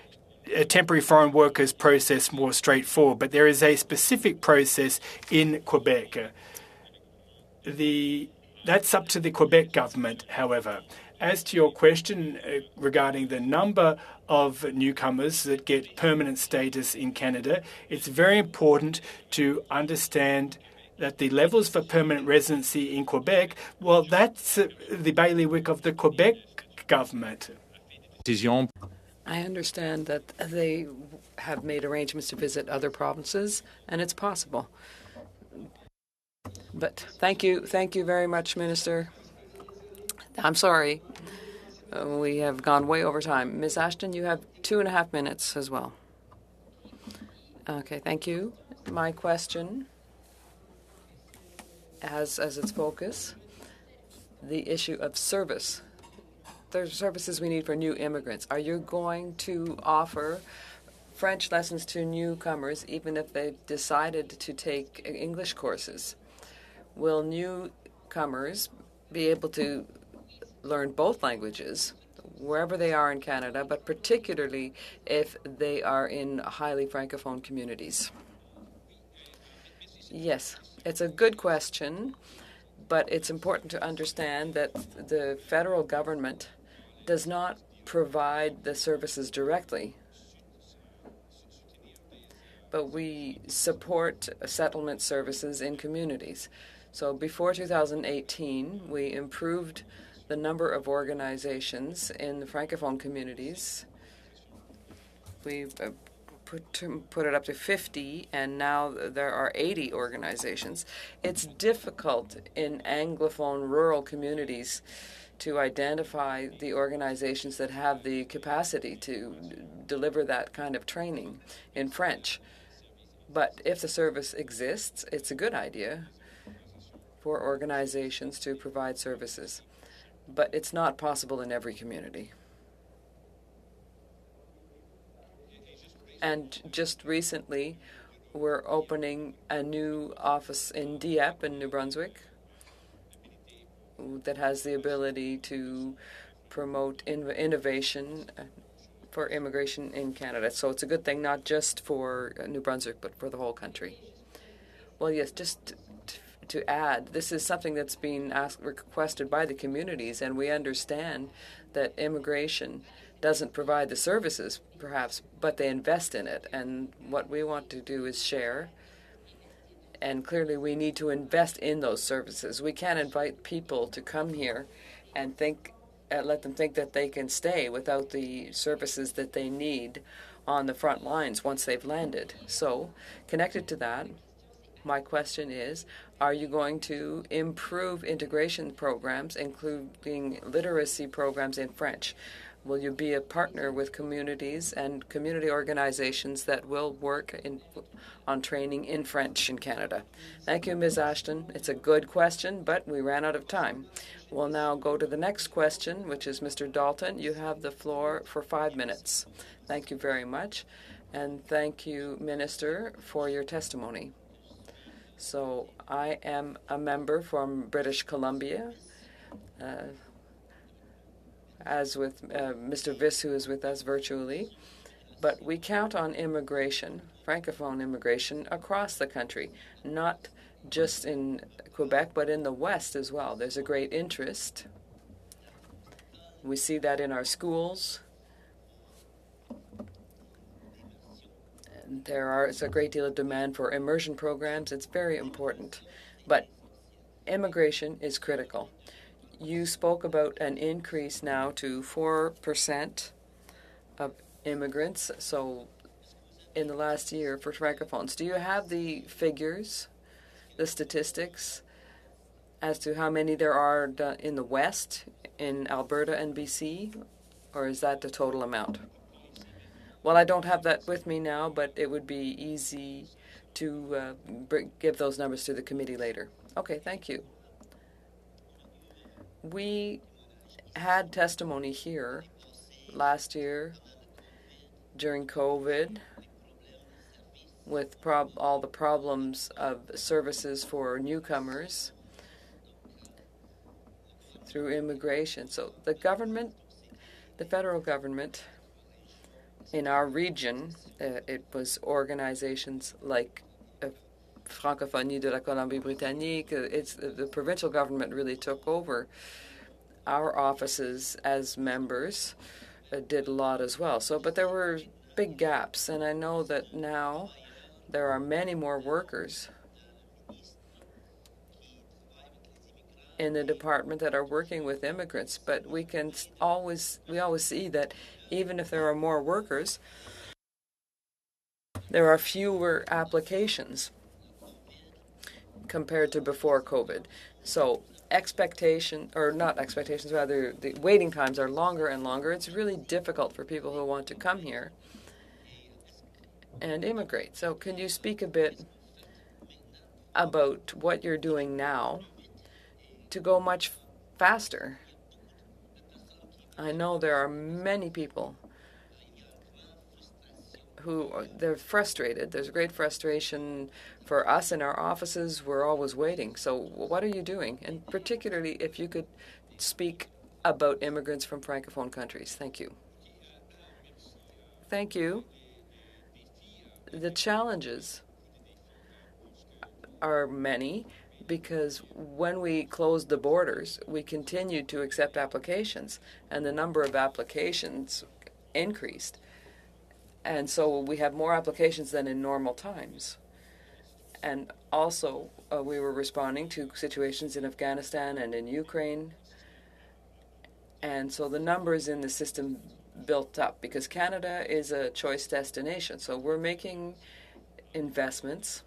temporary foreign workers process more straightforward. But there is a specific process in Quebec. That's up to the Quebec government, however. As to your question regarding the number of newcomers that get permanent status in Canada, it's very important to understand that the levels for permanent residency in Quebec, well, that's the bailiwick of the Quebec government. I understand that they have made arrangements to visit other provinces, and it's possible. But thank you very much, Minister. I'm sorry. We have gone way over time. Ms. Ashton, you have 2.5 minutes as well. Okay, thank you. My question has as its focus the issue of service. There's services we need for new immigrants. Are you going to offer French lessons to newcomers even if they've decided to take English courses? Will newcomers be able to learn both languages wherever they are in Canada, but particularly if they are in highly Francophone communities? Yes, it's a good question, but it's important to understand that the federal government does not provide the services directly, but we support settlement services in communities. So before 2018, we improved the number of organizations in the Francophone communities. We've put it up to 50, and now there are 80 organizations. It's difficult in Anglophone rural communities to identify the organizations that have the capacity to deliver that kind of training in French. But if the service exists, it's a good idea for organizations to provide services. But it's not possible in every community. And just recently, we're opening a new office in Dieppe in New Brunswick that has the ability to promote innovation for immigration in Canada. So it's a good thing, not just for New Brunswick, but for the whole country. Well, yes, just to add. This is something that's been requested by the communities, and we understand that immigration doesn't provide the services, perhaps, but they invest in it. And what we want to do is share. And clearly, we need to invest in those services. We can't invite people to come here and let them think that they can stay without the services that they need on the front lines once they've landed. So, connected to that, my question is, are you going to improve integration programs, including literacy programs in French? Will you be a partner with communities and community organizations that will work on training in French in Canada? Thank you, Ms. Ashton. It's a good question, but we ran out of time. We'll now go to the next question, which is Mr. Dalton. You have the floor for 5 minutes. Thank you very much. And thank you, Minister, for your testimony. So I am a member from British Columbia, as with Mr. Viss, who is with us virtually. But we count on immigration, Francophone immigration, across the country, not just in Quebec, but in the West as well. There's a great interest. We see that in our schools. There's a great deal of demand for immersion programs. It's very important. But immigration is critical. You spoke about an increase now to 4% of immigrants, so in the last year for Francophones. Do you have the figures, the statistics, as to how many there are in the West, in Alberta and BC, or is that the total amount? Well, I don't have that with me now, but it would be easy to give those numbers to the committee later. Okay, thank you. We had testimony here last year during COVID with all the problems of services for newcomers through immigration. So the government, the federal government, in our region, it was organizations like Francophonie de la Colombie-Britannique. The provincial government really took over. Our offices as members did a lot as well. But there were big gaps, and I know that now there are many more workers in the department that are working with immigrants. But we always see that even if there are more workers, there are fewer applications compared to before COVID. So the waiting times are longer and longer. It's really difficult for people who want to come here and immigrate. So can you speak a bit about what you're doing now to go much faster? I know there are many people they're frustrated. There's great frustration for us in our offices. We're always waiting. So what are you doing? And particularly if you could speak about immigrants from Francophone countries. Thank you. Thank you. The challenges are many because when we closed the borders, we continued to accept applications, and the number of applications increased. And so we have more applications than in normal times. And also, we were responding to situations in Afghanistan and in Ukraine. And so the numbers in the system built up because Canada is a choice destination. So we're making investments.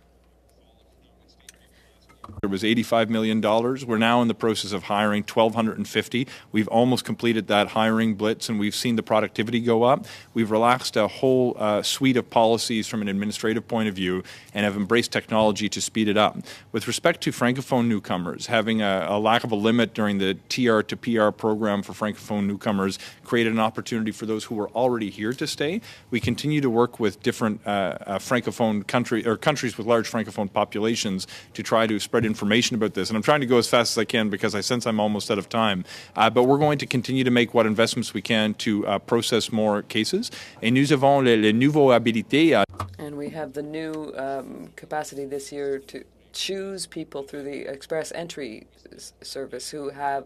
There was $85 million. We're now in the process of hiring 1,250. We've almost completed that hiring blitz, and we've seen the productivity go up. We've relaxed a whole suite of policies from an administrative point of view and have embraced technology to speed it up. With respect to Francophone newcomers, having a lack of a limit during the TR to PR program for Francophone newcomers created an opportunity for those who were already here to stay. We continue to work with different Francophone countries with large Francophone populations to try to spread information about this. And I'm trying to go as fast as I can because I sense I'm almost out of time. But we're going to continue to make what investments we can to process more cases. Et nous avons les nouveaux habilités. And we have the new capacity this year choose people through the express entry service who have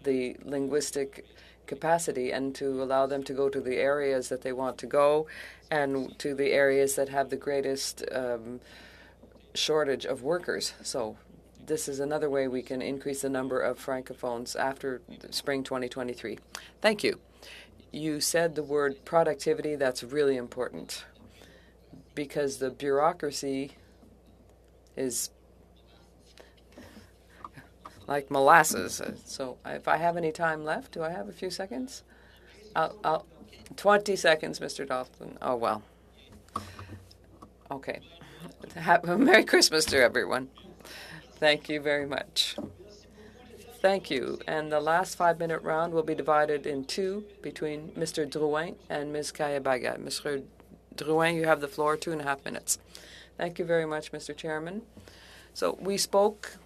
the linguistic capacity, and to allow them to go to the areas that they want to go and to the areas that have the greatest shortage of workers. So this is another way we can increase the number of francophones after spring 2023. Thank you. You said the word productivity. That's really important, because the bureaucracy is like molasses. So if I have any time left, do I have a few seconds? 20 seconds, Mr. Dalton. Oh, well. Okay. Merry Christmas to everyone. Thank you very much. Thank you. And the last 5-minute round will be divided in two between Mr. Drouin and Ms. Kayabaga. Mr. Drouin, you have the floor, 2.5 minutes. Thank you very much, Mr. Chairman. So we spoke,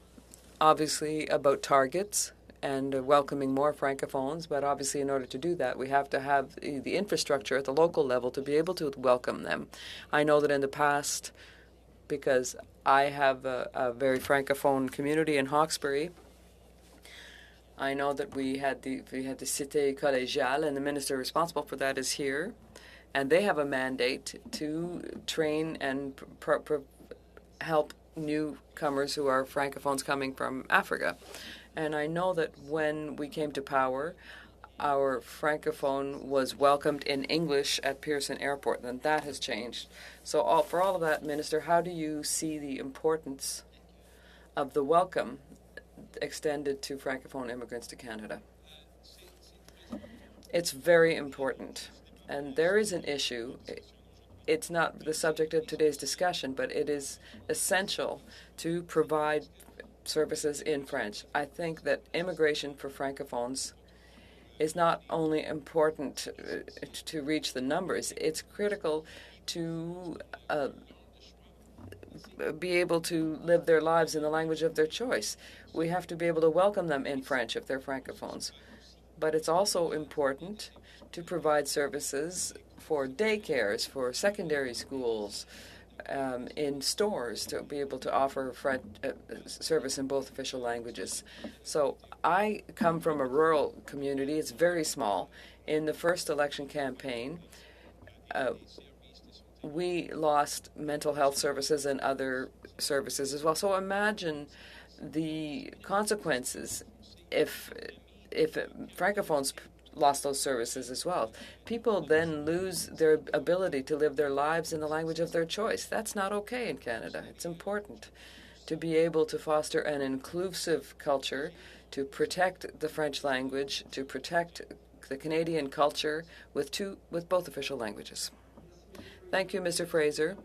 obviously, about targets and welcoming more francophones, but obviously in order to do that, we have to have the infrastructure at the local level to be able to welcome them. I know that in the past, because I have a very francophone community in Hawkesbury, I know that we had the Cité Collégiale, and the minister responsible for that is here, and they have a mandate to train and help newcomers who are francophones coming from Africa. And I know that when we came to power, our francophone was welcomed in English at Pearson Airport, and that has changed. So for all of that, Minister, how do you see the importance of the welcome extended to francophone immigrants to Canada? It's very important, and there is an issue. It's not the subject of today's discussion, but it is essential to provide services in French. I think that immigration for francophones is not only important to reach the numbers, it's critical to be able to live their lives in the language of their choice. We have to be able to welcome them in French if they're francophones. But it's also important to provide services for daycares, for secondary schools, in stores, to be able to offer service in both official languages. So I come from a rural community. It's very small. In the first election campaign, we lost mental health services and other services as well. So imagine the consequences if francophones lost those services as well. People then lose their ability to live their lives in the language of their choice. That's not okay in Canada. It's important to be able to foster an inclusive culture, to protect the French language, to protect the Canadian culture with both official languages. Thank you, Mr. Fraser.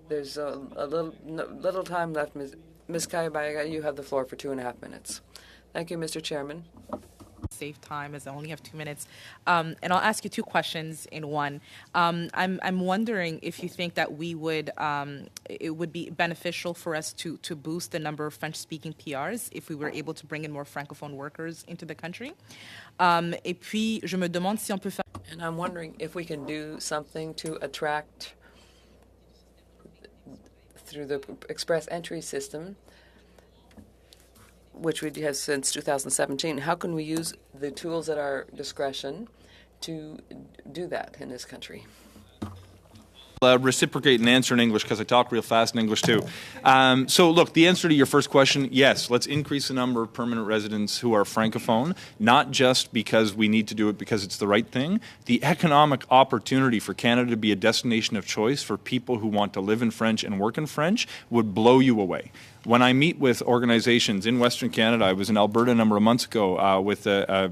There's a little time left. Ms. Kayabaga, you have the floor for 2.5 minutes. Thank you, Mr. Chairman. Save time, as I only have 2 minutes, and I'll ask you 2 questions in one. I'm wondering if you think that it would be beneficial for us to boost the number of French-speaking PRs if we were able to bring in more francophone workers into the country. Et puis, je me demande si on peut faire. And I'm wondering if we can do something to attract through the express entry system, which we have since 2017. How can we use the tools at our discretion to do that in this country? Reciprocate and answer in English, because I talk real fast in English too. So look, the answer to your first question, yes, let's increase the number of permanent residents who are francophone, not just because we need to do it because it's the right thing. The economic opportunity for Canada to be a destination of choice for people who want to live in French and work in French would blow you away. When I meet with organizations in Western Canada, I was in Alberta a number of months ago with a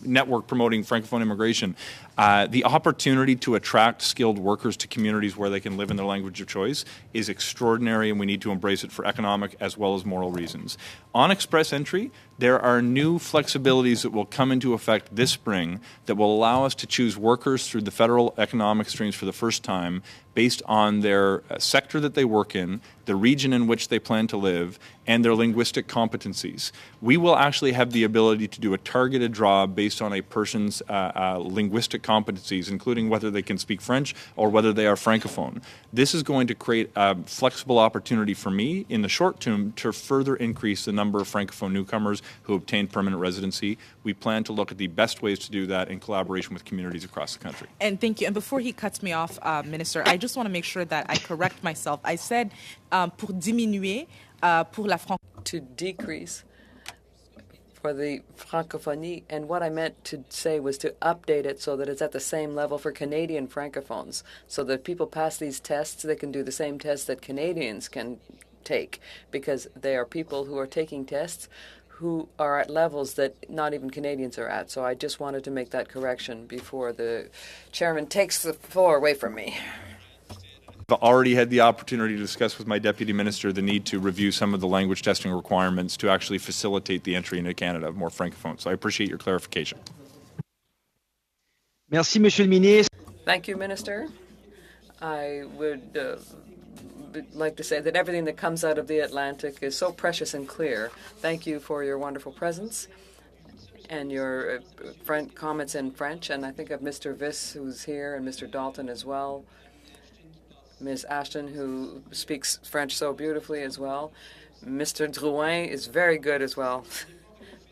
network promoting Francophone immigration. The opportunity to attract skilled workers to communities where they can live in their language of choice is extraordinary, and we need to embrace it for economic as well as moral reasons. On express entry, there are new flexibilities that will come into effect this spring that will allow us to choose workers through the federal economic streams for the first time based on their sector that they work in, the region in which they plan to live, and their linguistic competencies. We will actually have the ability to do a targeted draw based on a person's linguistic competencies, including whether they can speak French or whether they are Francophone. This is going to create a flexible opportunity for me in the short term to further increase the number of Francophone newcomers who obtain permanent residency. We plan to look at the best ways to do that in collaboration with communities across the country. And thank you. And before he cuts me off, Minister, I just want to make sure that I correct myself. I said pour diminuer, pour la francophonie. To decrease for the francophonie, and what I meant to say was to update it so that it's at the same level for Canadian francophones, so that people pass these tests, they can do the same tests that Canadians can take, because they are people who are taking tests who are at levels that not even Canadians are at. So I just wanted to make that correction before the chairman takes the floor away from me. I've already had the opportunity to discuss with my Deputy Minister the need to review some of the language testing requirements to actually facilitate the entry into Canada of more Francophones. So I appreciate your clarification. Merci, Monsieur le Ministre. Thank you, Minister. I would like to say that everything that comes out of the Atlantic is so precious and clear. Thank you for your wonderful presence and your comments in French. And I think of Mr. Viss, who's here, and Mr. Dalton as well. Ms. Ashton, who speaks French so beautifully as well. Mr. Drouin is very good as well.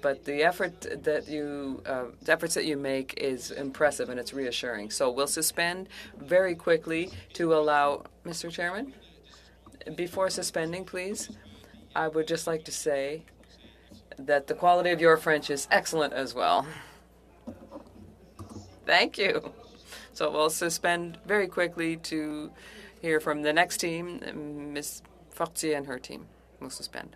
But the efforts that you make is impressive, and it's reassuring. So we'll suspend very quickly to allow, Mr. Chairman, before suspending, please, I would just like to say that the quality of your French is excellent as well. Thank you. So we'll suspend very quickly to hear from the next team, Ms. Fortier and her team. We'll suspend.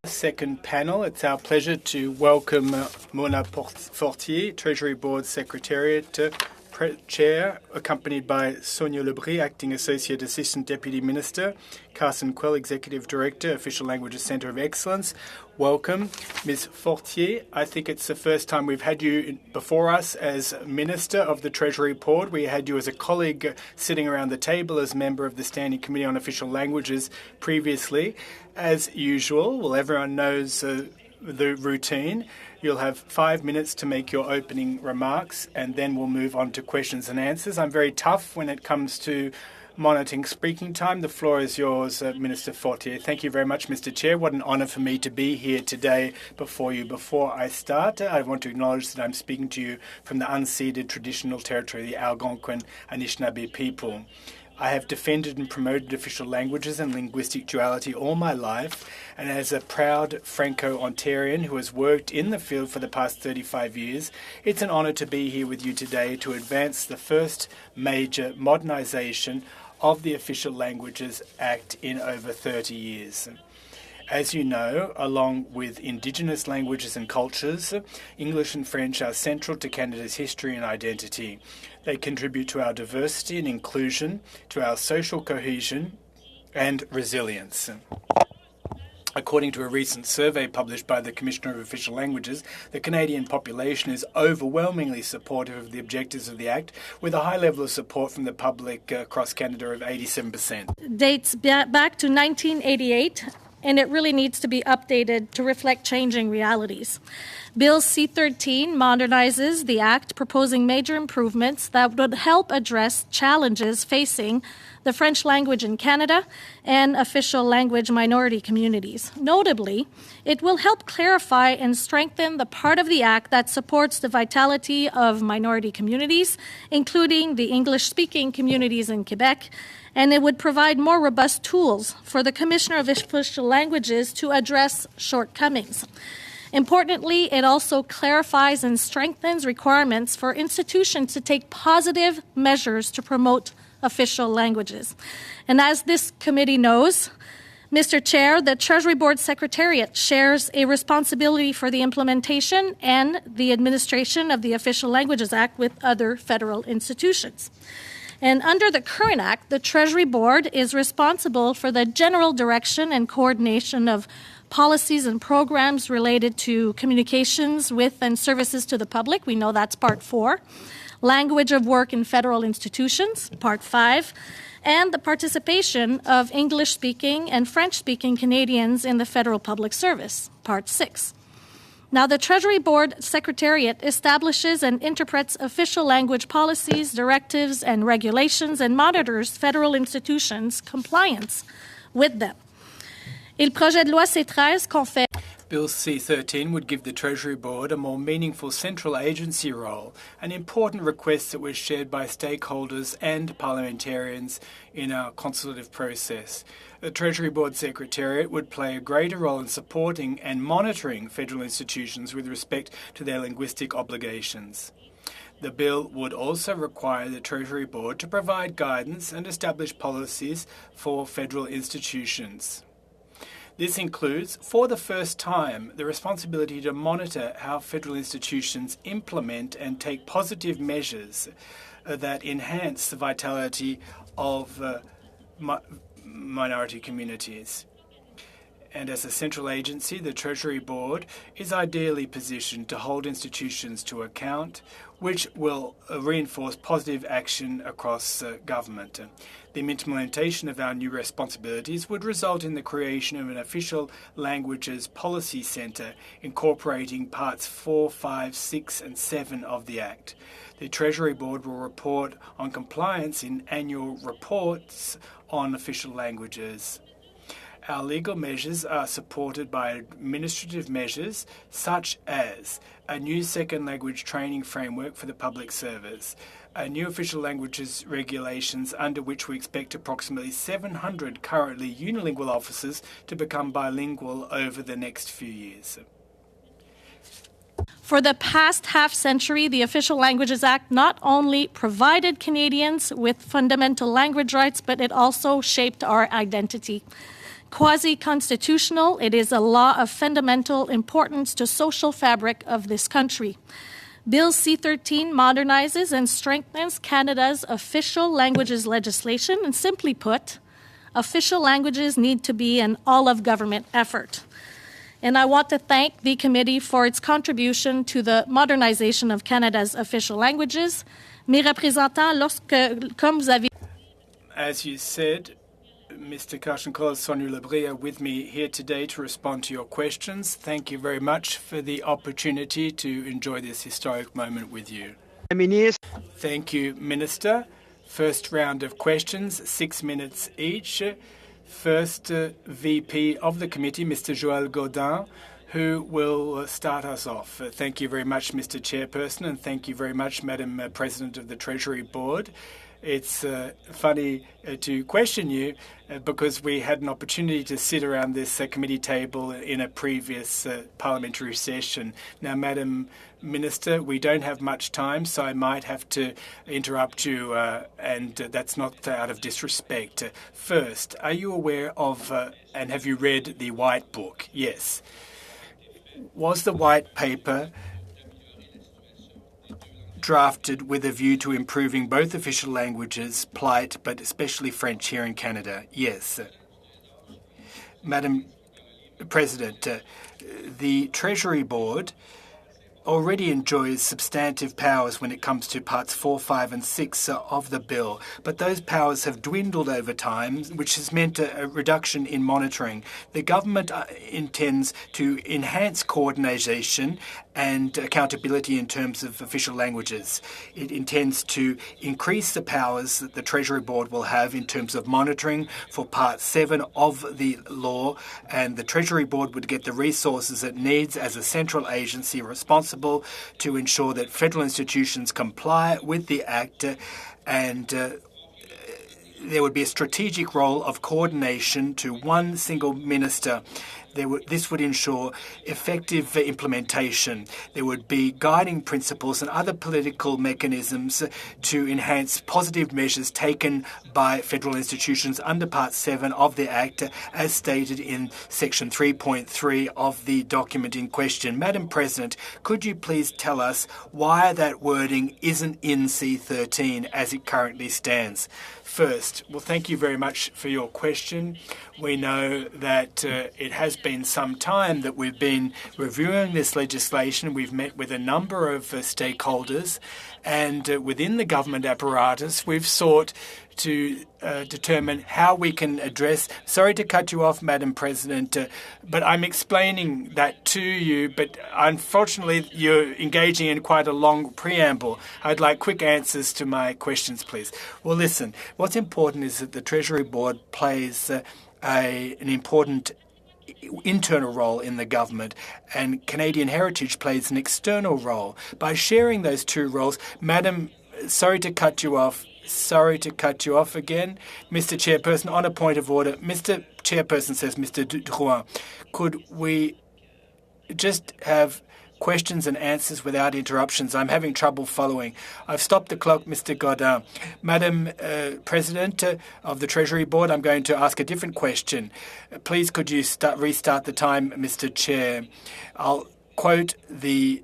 Second panel, it's our pleasure to welcome Mona Fortier, Treasury Board Secretariat Chair, accompanied by Sonia Lebris, Acting Associate Assistant Deputy Minister, Carson Quell, Executive Director, Official Languages Centre of Excellence. Welcome. Ms. Fortier, I think it's the first time we've had you before us as Minister of the Treasury Board. We had you as a colleague sitting around the table as member of the Standing Committee on Official Languages previously. As usual, well, everyone knows the routine. You'll have 5 minutes to make your opening remarks, and then we'll move on to questions and answers. I'm very tough when it comes to monitoring speaking time. The floor is yours, Minister Fortier. Thank you very much, Mr. Chair. What an honour for me to be here today before you. Before I start, I want to acknowledge that I'm speaking to you from the unceded traditional territory of the Algonquin Anishinaabe people. I have defended and promoted official languages and linguistic duality all my life, and as a proud Franco-Ontarian who has worked in the field for the past 35 years, it's an honour to be here with you today to advance the first major modernisation of the Official Languages Act in over 30 years. As you know, along with Indigenous languages and cultures, English and French are central to Canada's history and identity. They contribute to our diversity and inclusion, to our social cohesion and resilience. According to a recent survey published by the Commissioner of Official Languages, the Canadian population is overwhelmingly supportive of the objectives of the Act, with a high level of support from the public across Canada of 87%. Dates back to 1988, and it really needs to be updated to reflect changing realities. Bill C-13 modernizes the Act, proposing major improvements that would help address challenges facing the French language in Canada and official language minority communities. Notably, it will help clarify and strengthen the part of the Act that supports the vitality of minority communities, including the English-speaking communities in Quebec, and it would provide more robust tools for the Commissioner of Official Languages to address shortcomings. Importantly, it also clarifies and strengthens requirements for institutions to take positive measures to promote official languages. And as this committee knows, Mr. Chair, the Treasury Board Secretariat shares a responsibility for the implementation and the administration of the Official Languages Act with other federal institutions. And under the current Act, the Treasury Board is responsible for the general direction and coordination of policies and programs related to communications with and services to the public. We know that's Part 4. Language of work in federal institutions, Part 5. And the participation of English-speaking and French-speaking Canadians in the federal public service, Part 6. Now, the Treasury Board Secretariat establishes and interprets official language policies, directives, and regulations, and monitors federal institutions' compliance with them. Et le projet de loi C-13 confère Bill C-13 would give the Treasury Board a more meaningful central agency role, an important request that was shared by stakeholders and parliamentarians in our consultative process. The Treasury Board Secretariat would play a greater role in supporting and monitoring federal institutions with respect to their linguistic obligations. The bill would also require the Treasury Board to provide guidance and establish policies for federal institutions. This includes, for the first time, the responsibility to monitor how federal institutions implement and take positive measures that enhance the vitality of minority communities. And as a central agency, the Treasury Board is ideally positioned to hold institutions to account, which will reinforce positive action across government. The implementation of our new responsibilities would result in the creation of an Official Languages Policy Centre incorporating Parts 4, 5, 6 and 7 of the Act. The Treasury Board will report on compliance in annual reports on official languages. Our legal measures are supported by administrative measures such as a new second language training framework for the public service, a new official languages regulations under which we expect approximately 700 currently unilingual officers to become bilingual over the next few years. For the past half-century, the Official Languages Act not only provided Canadians with fundamental language rights, but it also shaped our identity. Quasi-constitutional, it is a law of fundamental importance to social fabric of this country. Bill C-13 modernizes and strengthens Canada's official languages legislation, and simply put, official languages need to be an all-of-government effort. And I want to thank the committee for its contribution to the modernization of Canada's official languages. Mes représentants, comme vous avez... As you said, Mr. Kashenkov, Sonia Labrie are with me here today to respond to your questions. Thank you very much for the opportunity to enjoy this historic moment with you. Thank you, Minister. First round of questions, 6 minutes each. First VP of the committee, Mr. Joël Gaudin, who will start us off. Thank you very much, Mr. Chairperson, and thank you very much, Madam President of the Treasury Board. It's funny to question you because we had an opportunity to sit around this committee table in a previous parliamentary session. Now, Madam Minister, we don't have much time, so I might have to interrupt you, and that's not out of disrespect. First, are you aware of and have you read the White Book? Yes. Was the White Paper drafted with a view to improving both official languages, plight, but especially French here in Canada? Yes. Madam President, the Treasury Board already enjoys substantive powers when it comes to parts 4, 5 and 6 of the bill, but those powers have dwindled over time, which has meant a reduction in monitoring. The government intends to enhance coordination and accountability in terms of official languages. It intends to increase the powers that the Treasury Board will have in terms of monitoring for Part 7 of the law, and the Treasury Board would get the resources it needs as a central agency responsible to ensure that federal institutions comply with the Act, and there would be a strategic role of coordination to one single minister. This would ensure effective implementation. There would be guiding principles and other political mechanisms to enhance positive measures taken by federal institutions under Part 7 of the Act, as stated in Section 3.3 of the document in question. Madam President, could you please tell us why that wording isn't in C13 as it currently stands? First, well, thank you very much for your question. We know that it has been some time that we've been reviewing this legislation. We've met with a number of stakeholders, and within the government apparatus, we've sought to determine how we can address. Sorry to cut you off, Madam President, but I'm explaining that to you, but unfortunately you're engaging in quite a long preamble. I'd like quick answers to my questions, please. Well, listen, what's important is that the Treasury Board plays an important internal role in the government, and Canadian Heritage plays an external role. By sharing those two roles, Madam, sorry to cut you off again. Mr. Chairperson, on a point of order, Mr. Chairperson says, Mr. Drouin, could we just have questions and answers without interruptions? I'm having trouble following. I've stopped the clock, Mr. Gaudin. Madam President of the Treasury Board, I'm going to ask a different question. Please, could you restart the time, Mr. Chair? I'll quote the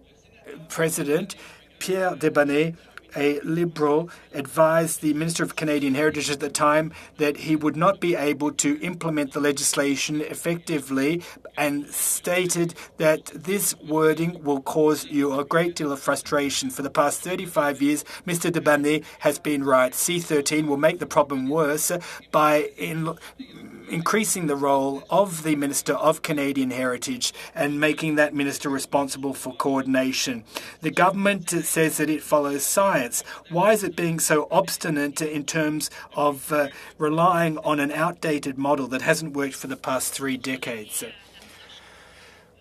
President, Pierre Debaney, a Liberal, advised the Minister of Canadian Heritage at the time that he would not be able to implement the legislation effectively, and stated that this wording will cause you a great deal of frustration. For the past 35 years, Mr. Debaney has been right. C13 will make the problem worse by increasing the role of the Minister of Canadian Heritage and making that minister responsible for coordination. The government says that it follows science. Why is it being so obstinate in terms of relying on an outdated model that hasn't worked for the past 3 decades?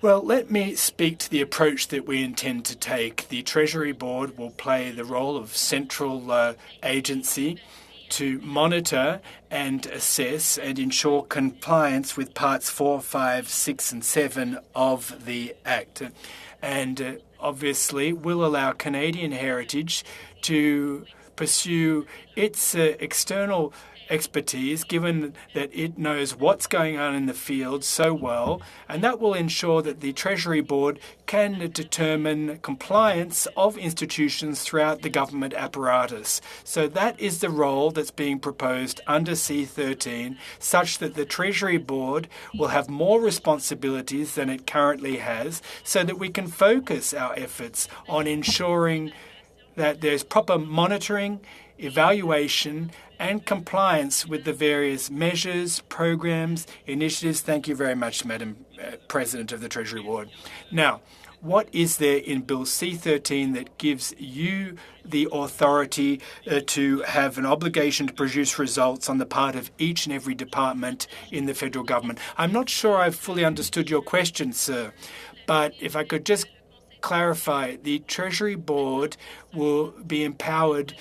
Well, let me speak to the approach that we intend to take. The Treasury Board will play the role of central agency to monitor and assess and ensure compliance with Parts 4, 5, 6 and 7 of the Act. And obviously will allow Canadian Heritage to pursue its external expertise, given that it knows what's going on in the field so well, and that will ensure that the Treasury Board can determine compliance of institutions throughout the government apparatus. So that is the role that's being proposed under C13, such that the Treasury Board will have more responsibilities than it currently has, so that we can focus our efforts on ensuring that there's proper monitoring, evaluation and compliance with the various measures, programs, initiatives. Thank you very much, Madam President of the Treasury Board. Now, What is there in Bill C-13 that gives you the authority to have an obligation to produce results on the part of each and every department in the federal government? I'm not sure I've fully understood your question, sir, but if I could just clarify, the Treasury Board will be empowered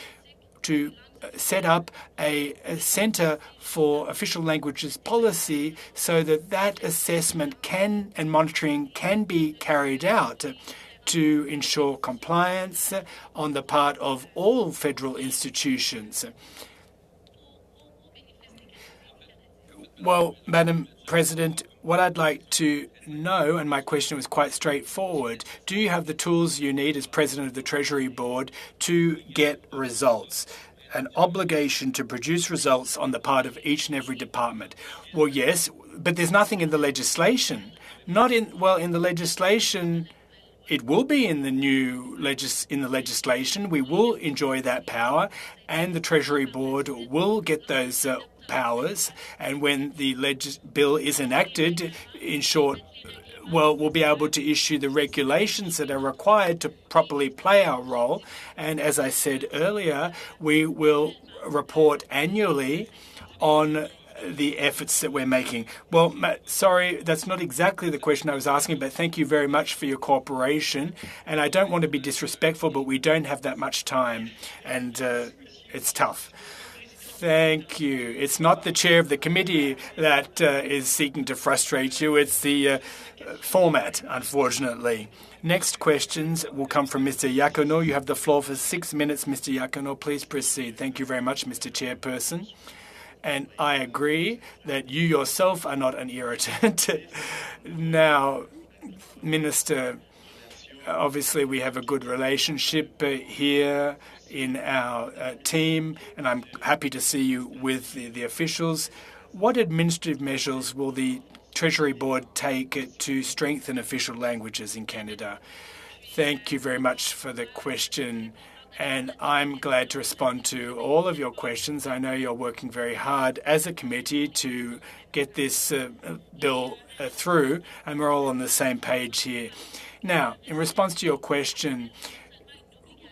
to set up a centre for official languages policy so that that assessment can and monitoring can be carried out to ensure compliance on the part of all federal institutions. Well, Madam President, what I'd like to know, and my question was quite straightforward, do you have the tools you need as President of the Treasury Board to get results? An obligation to produce results on the part of each and every department. Well, yes, but there's nothing in the legislation. In the legislation, it will be in the legislation. We will enjoy that power, and the Treasury Board will get those powers. And when the bill is enacted, in short, we'll be able to issue the regulations that are required to properly play our role. And as I said earlier, we will report annually on the efforts that we're making. Well, sorry, that's not exactly the question I was asking, but thank you very much for your cooperation. And I don't want to be disrespectful, but we don't have that much time, and it's tough. Thank you. It's not the chair of the committee that is seeking to frustrate you. It's the format, unfortunately. Next questions will come from Mr. Iacono. You have the floor for 6 minutes, Mr. Iacono. Please proceed. Thank you very much, Mr. Chairperson. And I agree that you yourself are not an irritant. Now, Minister, obviously we have a good relationship here in our team, and I'm happy to see you with the officials. What administrative measures will the Treasury Board take to strengthen official languages in Canada? Thank you very much for the question, and I'm glad to respond to all of your questions. I know you're working very hard as a committee to get this bill through, and we're all on the same page here. Now, in response to your question,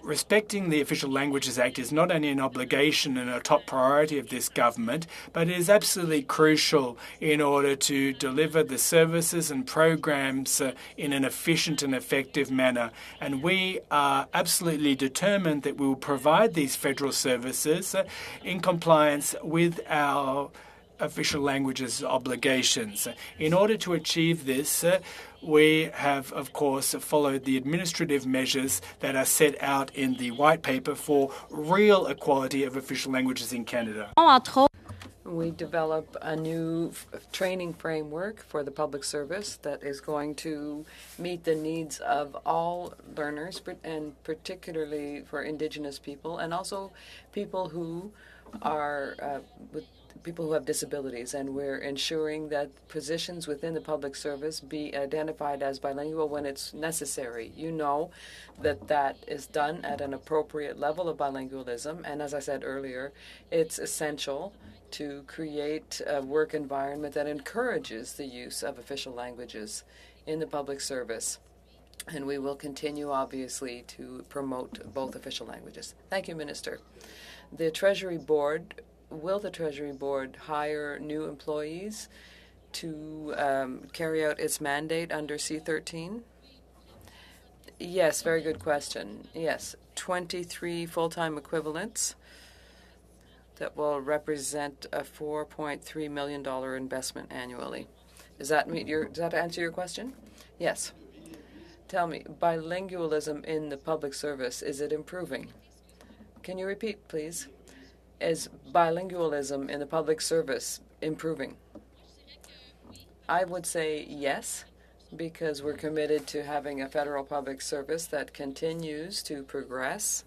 respecting the Official Languages Act is not only an obligation and a top priority of this government, but it is absolutely crucial in order to deliver the services and programs in an efficient and effective manner. And we are absolutely determined that we will provide these federal services in compliance with our official languages obligations. In order to achieve this, we have, of course, followed the administrative measures that are set out in the white paper for real equality of official languages in Canada. We develop a new training framework for the public service that is going to meet the needs of all learners, and particularly for Indigenous people, and also people who are people who have disabilities, and we're ensuring that positions within the public service be identified as bilingual when it's necessary. You know that that is done at an appropriate level of bilingualism, and as I said earlier, it's essential to create a work environment that encourages the use of official languages in the public service. And we will continue, obviously, to promote both official languages. Thank you, Minister. The Treasury Board Will the Treasury Board hire new employees to carry out its mandate under C-13? Yes, very good question. Yes, 23 full-time equivalents that will represent a $4.3 million investment annually. Does that answer your question? Yes. Tell me, bilingualism in the public service, is it improving? Can you repeat, please? Is bilingualism in the public service improving? I would say yes, because we're committed to having a federal public service that continues to progress.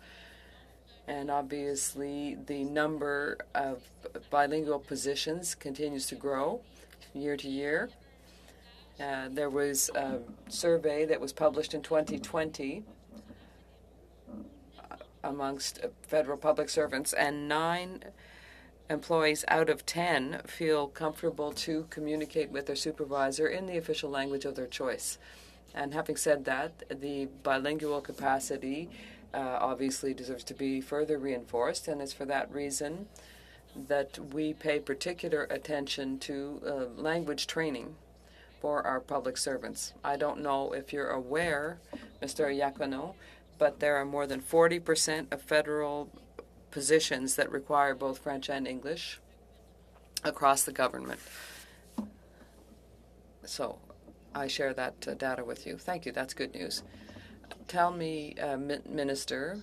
And obviously, the number of bilingual positions continues to grow year to year. There was a survey that was published in 2020 amongst federal public servants, and 9 employees out of 10 feel comfortable to communicate with their supervisor in the official language of their choice. And having said that, the bilingual capacity obviously deserves to be further reinforced, and it's for that reason that we pay particular attention to language training for our public servants. I don't know if you're aware, Mr. Iacono, but there are more than 40% of federal positions that require both French and English across the government. So I share that data with you. Thank you. That's good news. Tell me, Minister,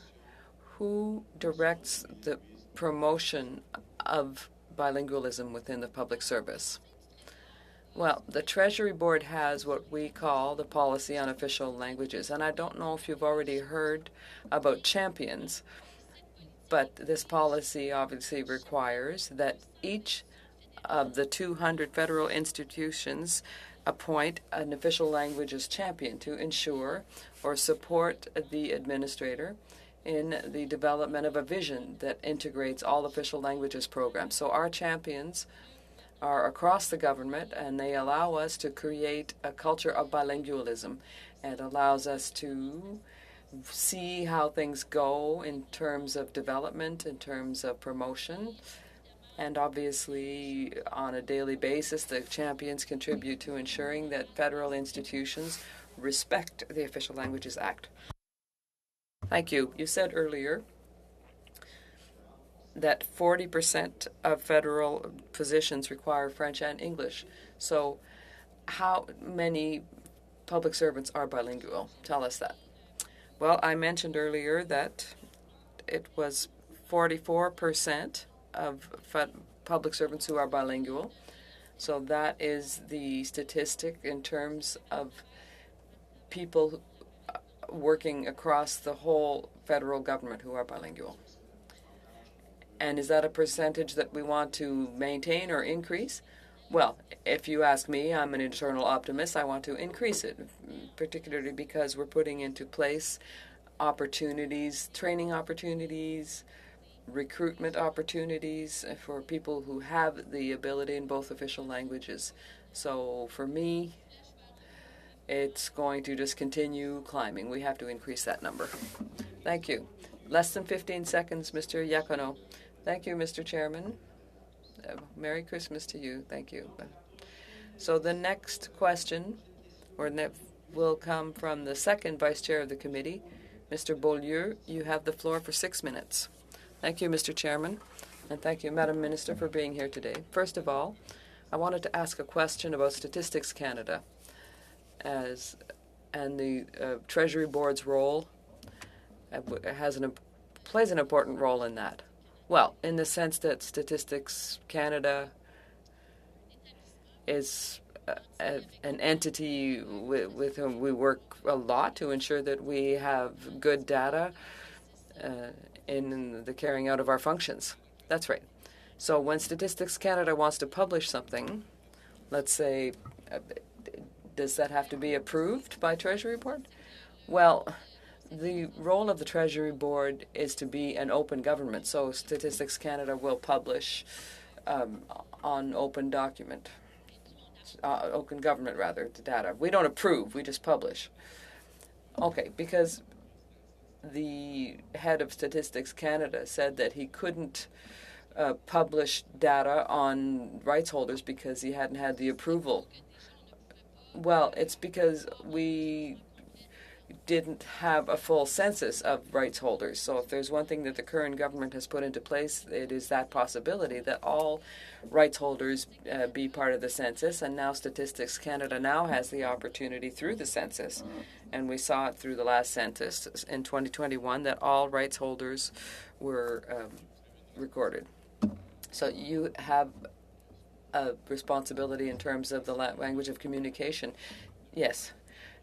who directs the promotion of bilingualism within the public service? Well, the Treasury Board has what we call the Policy on Official Languages, and I don't know if you've already heard about champions, but this policy obviously requires that each of the 200 federal institutions appoint an official languages champion to ensure or support the administrator in the development of a vision that integrates all official languages programs. So our champions are across the government, and they allow us to create a culture of bilingualism. It allows us to see how things go in terms of development, in terms of promotion. And obviously, on a daily basis, the champions contribute to ensuring that federal institutions respect the Official Languages Act. Thank you. You said earlier that 40% of federal positions require French and English. So how many public servants are bilingual? Tell us that. Well, I mentioned earlier that it was 44% of public servants who are bilingual. So that is the statistic in terms of people working across the whole federal government who are bilingual. And is that a percentage that we want to maintain or increase? Well, if you ask me, I'm an eternal optimist. I want to increase it, particularly because we're putting into place opportunities, training opportunities, recruitment opportunities for people who have the ability in both official languages. So for me, it's going to just continue climbing. We have to increase that number. Thank you. Less than 15 seconds, Mr. Iacono. Thank you, Mr. Chairman. Merry Christmas to you. Thank you. So the next question will come from the second Vice Chair of the committee, Mr. Beaulieu. You have the floor for 6 minutes. Thank you, Mr. Chairman, and thank you, Madam Minister, for being here today. First of all, I wanted to ask a question about Statistics Canada and the Treasury Board's role plays an important role in that. Well, in the sense that Statistics Canada is an entity with whom we work a lot to ensure that we have good data in the carrying out of our functions. That's right. So when Statistics Canada wants to publish something, let's say, does that have to be approved by Treasury Board? Well, the role of the Treasury Board is to be an open government, so Statistics Canada will publish on open government, the data. We don't approve, we just publish. Okay, because the head of Statistics Canada said that he couldn't publish data on rights holders because he hadn't had the approval. Well, it's because we didn't have a full census of rights holders. So if there's one thing that the current government has put into place, it is that possibility that all rights holders be part of the census. And now Statistics Canada now has the opportunity through the census, and we saw it through the last census in 2021, that all rights holders were recorded. So you have a responsibility in terms of the language of communication. Yes.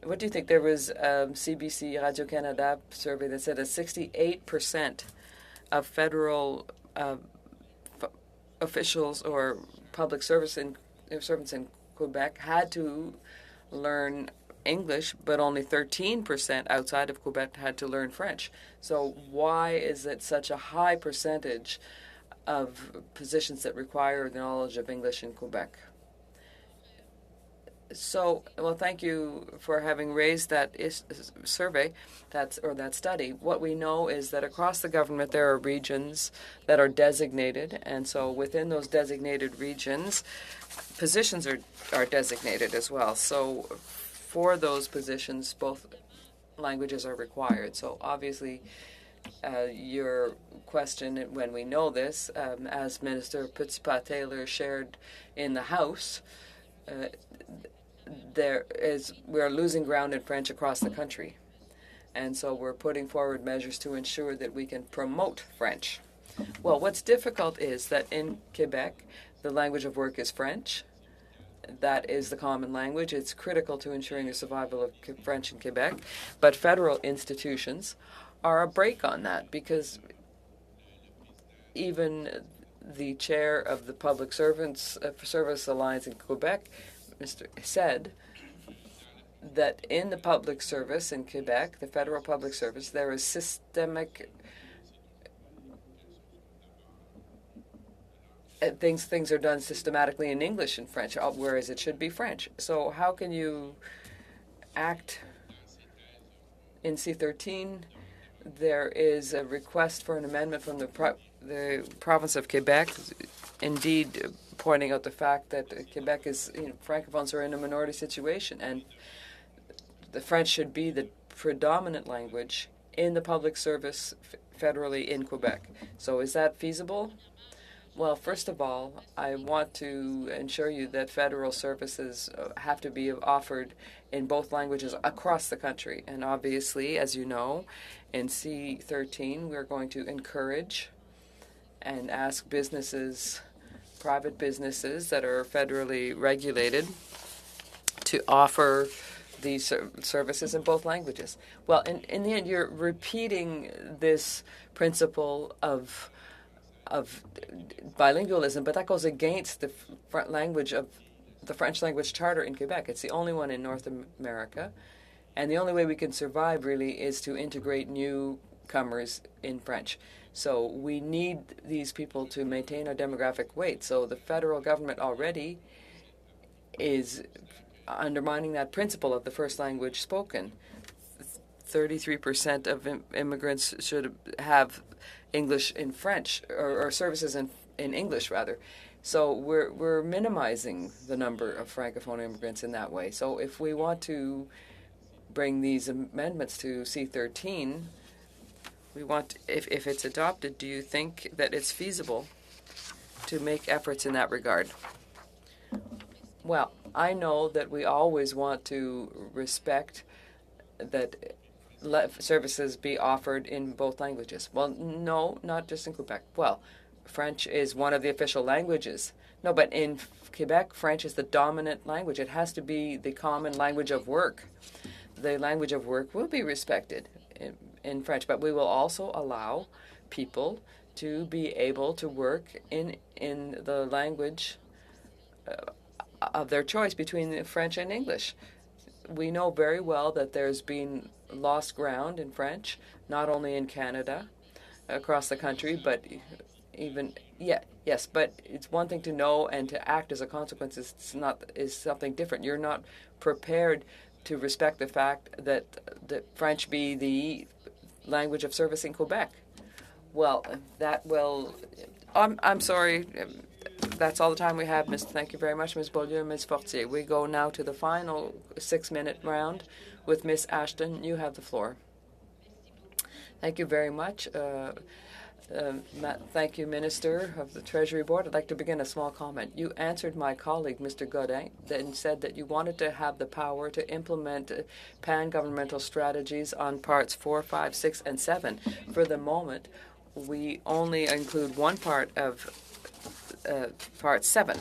What do you think? There was a CBC Radio-Canada survey that said that 68% of federal officials or public servants in Quebec had to learn English, but only 13% outside of Quebec had to learn French. So why is it such a high percentage of positions that require the knowledge of English in Quebec? So, well, thank you for having raised that survey, that study. What we know is that across the government there are regions that are designated, and so within those designated regions, positions are designated as well. So, for those positions, both languages are required. So, obviously, your question, when we know this, as Minister Putzpa-Taylor shared in the House, we are losing ground in French across the country. And so we're putting forward measures to ensure that we can promote French. Well, what's difficult is that in Quebec, the language of work is French. That is the common language. It's critical to ensuring the survival of French in Quebec. But federal institutions are a brake on that, because even the chair of the Public Service Alliance in Quebec said that in the public service in Quebec, the federal public service, there is systemic things are done systematically in English and French, whereas it should be French. So how can you act in C13? There is a request for an amendment from the province of Quebec, indeed pointing out the fact that Quebec is, Francophones are in a minority situation, and the French should be the predominant language in the public service federally in Quebec. So is that feasible? Well, first of all, I want to ensure you that federal services have to be offered in both languages across the country. And obviously, as you know, in C13, we're going to encourage and ask businesses, private businesses that are federally regulated, to offer these services in both languages. Well, in the end, you're repeating this principle of bilingualism, but that goes against the language of the French language charter in Quebec. It's the only one in North America, and the only way we can survive really is to integrate newcomers in French. So we need these people to maintain our demographic weight. So the federal government already is undermining that principle of the first language spoken. 33% of immigrants should have English in French, or services in English, rather. So we're minimizing the number of Francophone immigrants in that way. So if we want to bring these amendments to C13, we want, if it's adopted, do you think that it's feasible to make efforts in that regard? Well, I know that we always want to respect that services be offered in both languages. Well, no, not just in Quebec. Well, French is one of the official languages. No, but in Quebec, French is the dominant language. It has to be the common language of work. The language of work will be respected in French, but we will also allow people to be able to work in the language of their choice between French and English. We know very well that there's been lost ground in French, not only in Canada, across the country, but even, yes, but it's one thing to know and to act as a consequence is something different. You're not prepared to respect the fact that French be the language of service in Quebec. Well, that will, I'm sorry, that's all the time we have, Miss. Thank you very much, Ms. Beaulieu and Ms. Fortier. We go now to the final 6-minute round with Ms. Ashton. You have the floor. Thank you very much. Thank you, Minister of the Treasury Board. I'd like to begin a small comment. You answered my colleague, Mr. Godin, and said that you wanted to have the power to implement pan-governmental strategies on parts 4, 5, 6, and 7. For the moment, we only include one part of part 7.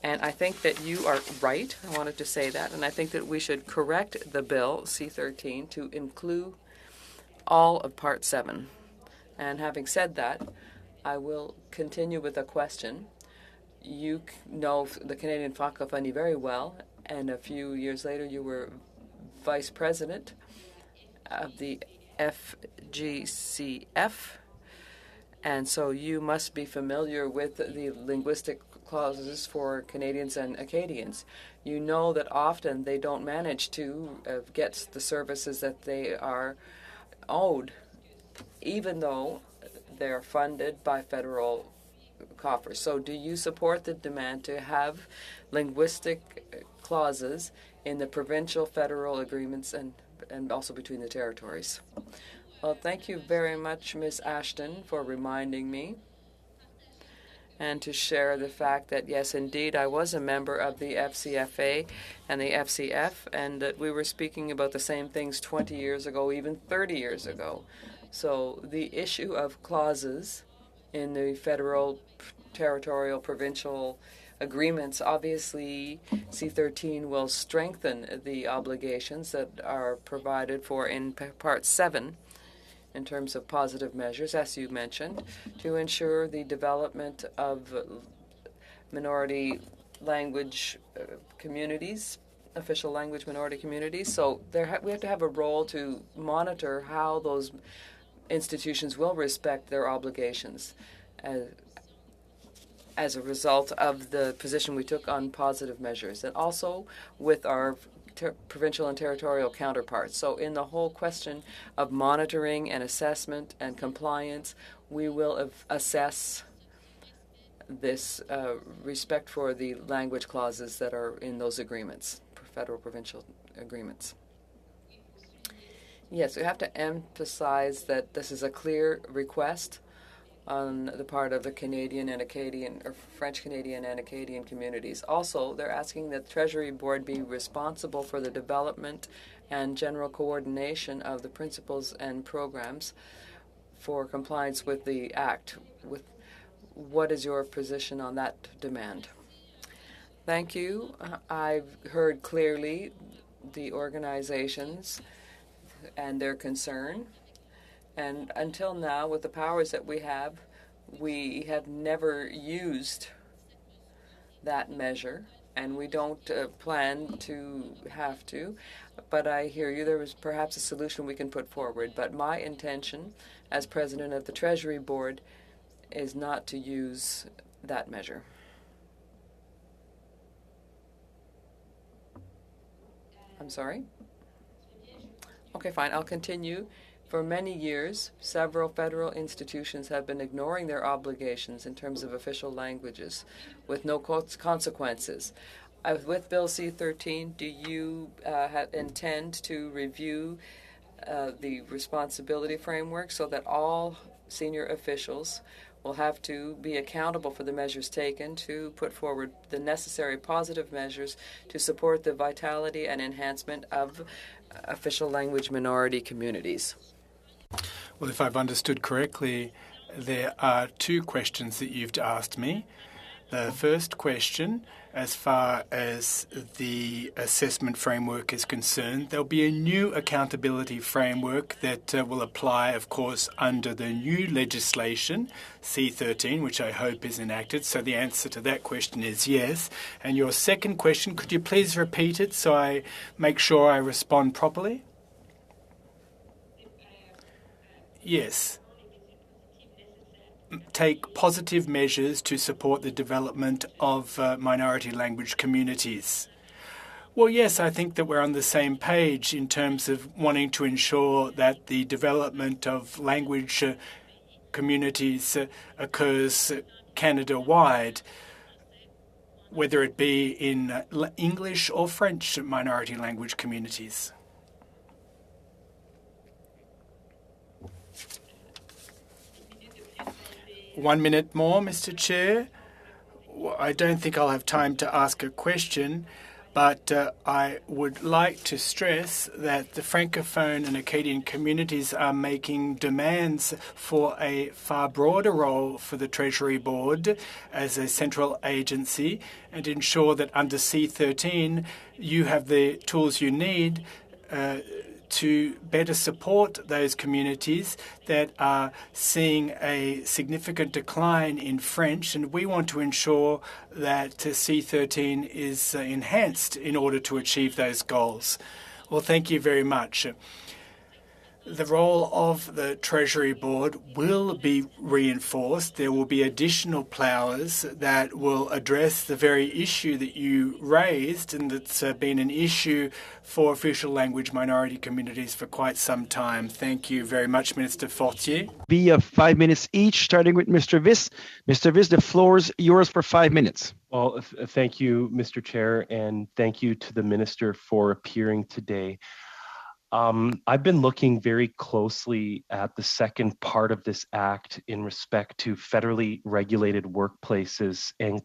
And I think that you are right. I wanted to say that. And I think that we should correct the bill, C13, to include all of part 7. And having said that, I will continue with a question. You know the Canadian Francophonie very well, and a few years later you were vice president of the FGCF, And so you must be familiar with the linguistic clauses for Canadians and Acadians. You know that often they don't manage to get the services that they are owed, even though they're funded by federal coffers. So do you support the demand to have linguistic clauses in the provincial federal agreements and also between the territories? Well, thank you very much, Ms. Ashton, for reminding me and to share the fact that, yes, indeed, I was a member of the FCFA and the FCF, and that we were speaking about the same things 20 years ago, even 30 years ago. So the issue of clauses in the federal, territorial, provincial agreements, obviously C-13 will strengthen the obligations that are provided for in Part 7 in terms of positive measures, as you mentioned, to ensure the development of minority language communities, official language minority communities. So we have to have a role to monitor how those institutions will respect their obligations as a result of the position we took on positive measures, and also with our provincial and territorial counterparts. So in the whole question of monitoring and assessment and compliance, we will assess this respect for the language clauses that are in those agreements, federal provincial agreements. Yes, we have to emphasize that this is a clear request on the part of the Canadian and Acadian, or French Canadian and Acadian communities. Also, they're asking that the Treasury Board be responsible for the development and general coordination of the principles and programs for compliance with the Act. What is your position on that demand? Thank you. I've heard clearly the organizations and their concern. And until now, with the powers that we have never used that measure, and we don't plan to have to. But I hear you. There was perhaps a solution we can put forward. But my intention as president of the Treasury Board is not to use that measure. I'm sorry? Okay, fine. I'll continue. For many years, several federal institutions have been ignoring their obligations in terms of official languages with no consequences. With Bill C-13, do you intend to review the responsibility framework so that all senior officials will have to be accountable for the measures taken to put forward the necessary positive measures to support the vitality and enhancement of official language minority communities? Well, if I've understood correctly, there are two questions that you've asked me. The first question, as far as the assessment framework is concerned, there'll be a new accountability framework that will apply, of course, under the new legislation, C-13, which I hope is enacted. So the answer to that question is yes. And your second question, could you please repeat it so I make sure I respond properly? Yes. Take positive measures to support the development of minority language communities. Well, yes, I think that we're on the same page in terms of wanting to ensure that the development of language communities occurs Canada-wide, whether it be in English or French minority language communities. 1 minute more, Mr. Chair. I don't think I'll have time to ask a question, but I would like to stress that the Francophone and Acadian communities are making demands for a far broader role for the Treasury Board as a central agency and ensure that under C-13 you have the tools you need to better support those communities that are seeing a significant decline in French, and we want to ensure that C-13 is enhanced in order to achieve those goals. Well, thank you very much. The role of the Treasury Board will be reinforced. There will be additional powers that will address the very issue that you raised, and that's been an issue for official language minority communities for quite some time. Thank you very much, Minister Fortier. Be 5 minutes each, starting with Mr. Vis. Mr. Vis, the floor is yours for 5 minutes. Well, thank you, Mr. Chair, and thank you to the Minister for appearing today. I've been looking very closely at the second part of this act in respect to federally regulated workplaces, and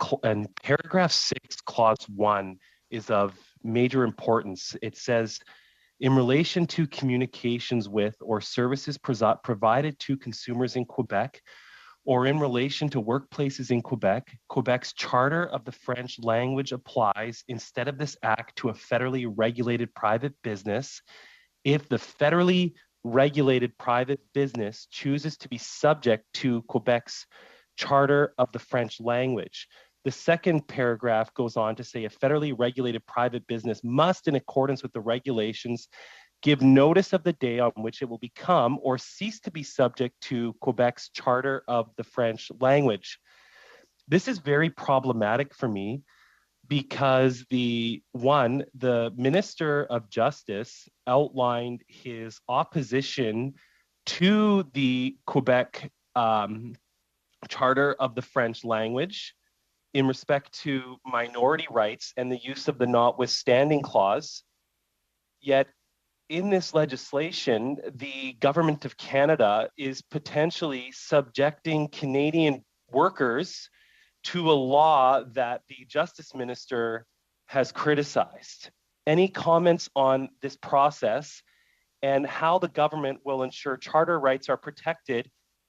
paragraph 6, clause 1 is of major importance. It says, in relation to communications with or services provided to consumers in Quebec, or in relation to workplaces in Quebec, Quebec's Charter of the French language applies instead of this act to a federally regulated private business if the federally regulated private business chooses to be subject to Quebec's Charter of the French language. The second paragraph goes on to say a federally regulated private business must, in accordance with the regulations, give notice of the day on which it will become or cease to be subject to Quebec's Charter of the French language. This is very problematic for me because the Minister of Justice outlined his opposition to the Quebec Charter of the French language in respect to minority rights and the use of the notwithstanding clause. Yet in this legislation, the Government of Canada is potentially subjecting Canadian workers to a law that the Justice Minister has criticized. Any comments on this process and how the government will ensure charter rights are protected?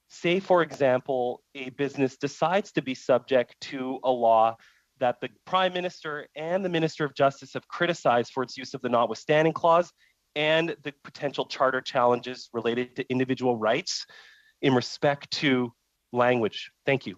Say, for example, a business decides to be subject to a law that the Prime Minister and the Minister of Justice have criticized for its use of the notwithstanding clause and the potential charter challenges related to individual rights in respect to language. Thank you.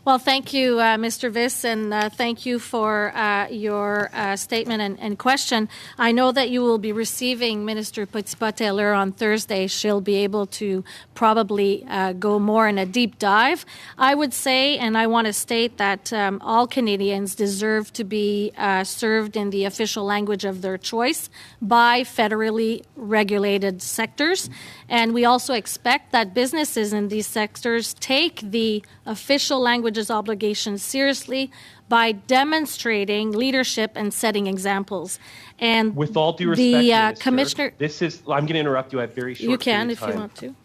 Well, thank you, Mr. Vis, and thank you for your statement and question. I know that you will be receiving Minister Petitpas-Taylor on Thursday. She'll be able to probably go more in a deep dive. I would say, and I want to state that all Canadians deserve to be served in the official language of their choice by federally regulated sectors. And we also expect that businesses in these sectors take the official languages obligations seriously by demonstrating leadership and setting examples. And with all due respect, the Minister, Commissioner, I'm going to interrupt you. I have very short. You can if time. you want to.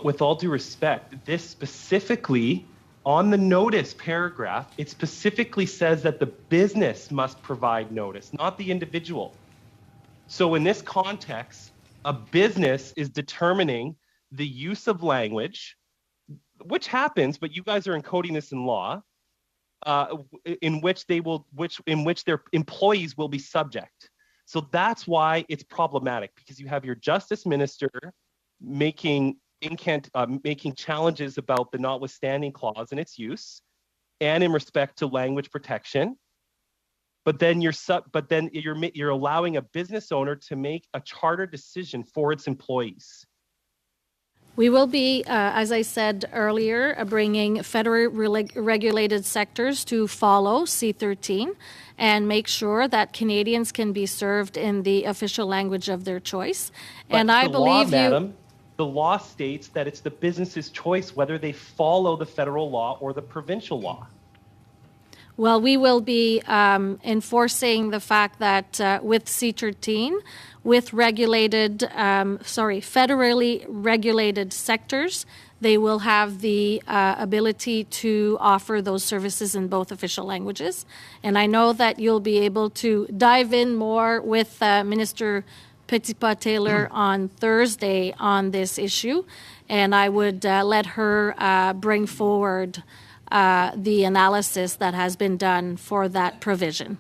With all due respect, this specifically on the notice paragraph, it specifically says that the business must provide notice, not the individual. So in this context, a business is determining the use of language, which happens, but you guys are encoding this in law, in which their employees will be subject. So that's why it's problematic, because you have your Justice Minister making challenges about the notwithstanding clause and its use, and in respect to language protection. But then you're allowing a business owner to make a charter decision for its employees. We will be, as I said earlier, bringing federally regulated sectors to follow C-13 and make sure that Canadians can be served in the official language of their choice. But and I believe Madam, the law states that it's the business's choice whether they follow the federal law or the provincial law. Well, we will be enforcing the fact that with C-13, with federally regulated sectors, they will have the ability to offer those services in both official languages. And I know that you'll be able to dive in more with Minister Petitpas-Taylor on Thursday on this issue. And I would let her bring forward the analysis that has been done for that provision.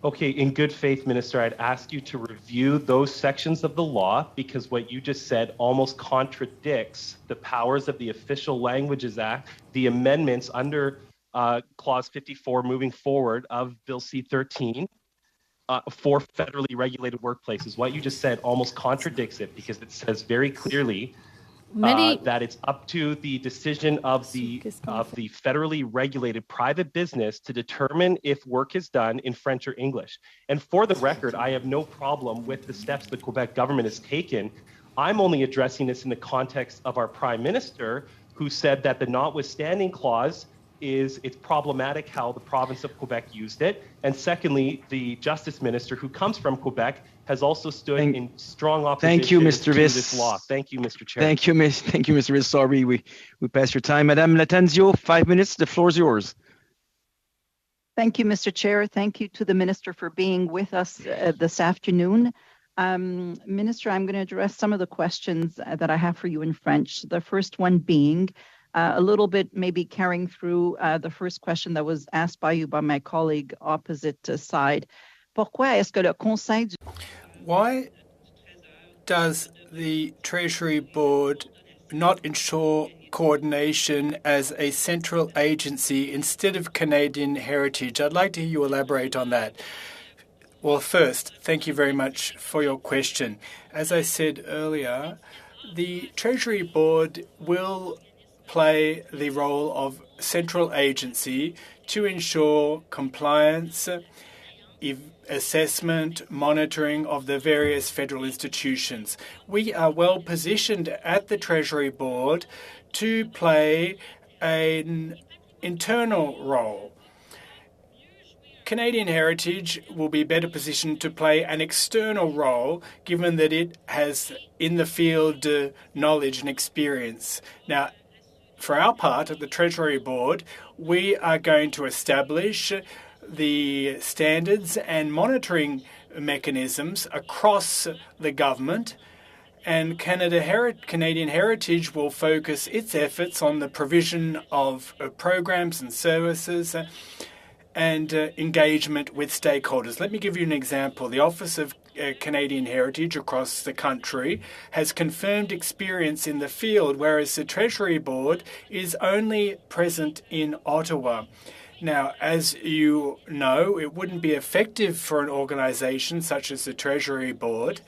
Okay, in good faith, Minister, I'd ask you to review those sections of the law, because what you just said almost contradicts the powers of the Official Languages Act, the amendments under Clause 54 moving forward of Bill C-13. for federally regulated workplaces. What you just said almost contradicts it because it says very clearly that it's up to the decision of the federally regulated private business to determine if work is done in French or English. And for the record, I have no problem with the steps the Quebec government has taken. I'm only addressing this in the context of our Prime Minister, who said that the notwithstanding clause it's problematic how the province of Quebec used it. And secondly, the Justice Minister, who comes from Quebec, has also stood in strong opposition Thank you, Mr. to Viss. this law. Thank you, Mr. Chair. Thank you, Mr. Viss. Sorry, we passed your time. Madame Lattanzio, 5 minutes. The floor is yours. Thank you, Mr. Chair. Thank you to the Minister for being with us this afternoon. Minister, I'm going to address some of the questions that I have for you in French. The first one being a little bit maybe carrying through the first question that was asked by you by my colleague opposite side. Pourquoi est-ce que le Conseil du... Why does the Treasury Board not ensure coordination as a central agency instead of Canadian Heritage? I'd like to hear you elaborate on that. Well, first, thank you very much for your question. As I said earlier, the Treasury Board will play the role of central agency to ensure compliance, assessment, monitoring of the various federal institutions. We are well positioned at the Treasury Board to play an internal role. Canadian Heritage will be better positioned to play an external role, given that it has in the field knowledge and experience. Now, for our part at the Treasury Board, we are going to establish the standards and monitoring mechanisms across the government, and Canadian Heritage will focus its efforts on the provision of programs and services and engagement with stakeholders. Let me give you an example. The Office of Canadian Heritage across the country has confirmed experience in the field, whereas the Treasury Board is only present in Ottawa. Now, as you know, it wouldn't be effective for an organization such as the Treasury Board,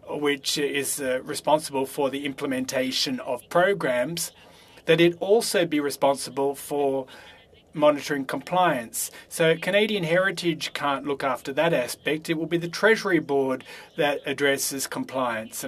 which is responsible for the implementation of programs, that it also be responsible for monitoring compliance. So Canadian Heritage can't look after that aspect. It will be the Treasury Board that addresses compliance.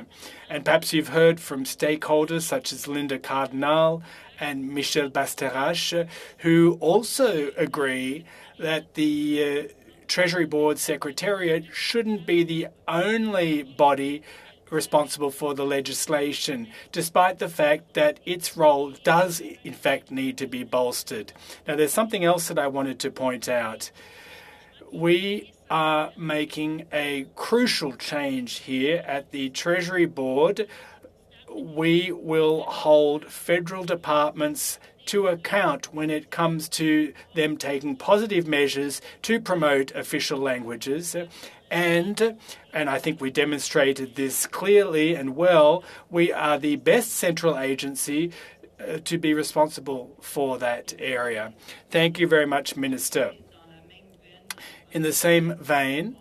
And perhaps you've heard from stakeholders such as Linda Cardinal and Michel Bastarache, who also agree that the Treasury Board Secretariat shouldn't be the only body responsible for the legislation, despite the fact that its role does, in fact, need to be bolstered. Now, there's something else that I wanted to point out. We are making a crucial change here at the Treasury Board. We will hold federal departments to account when it comes to them taking positive measures to promote official languages. And I think we demonstrated this clearly and well, we are the best central agency to be responsible for that area. Thank you very much, Minister. In the same vein,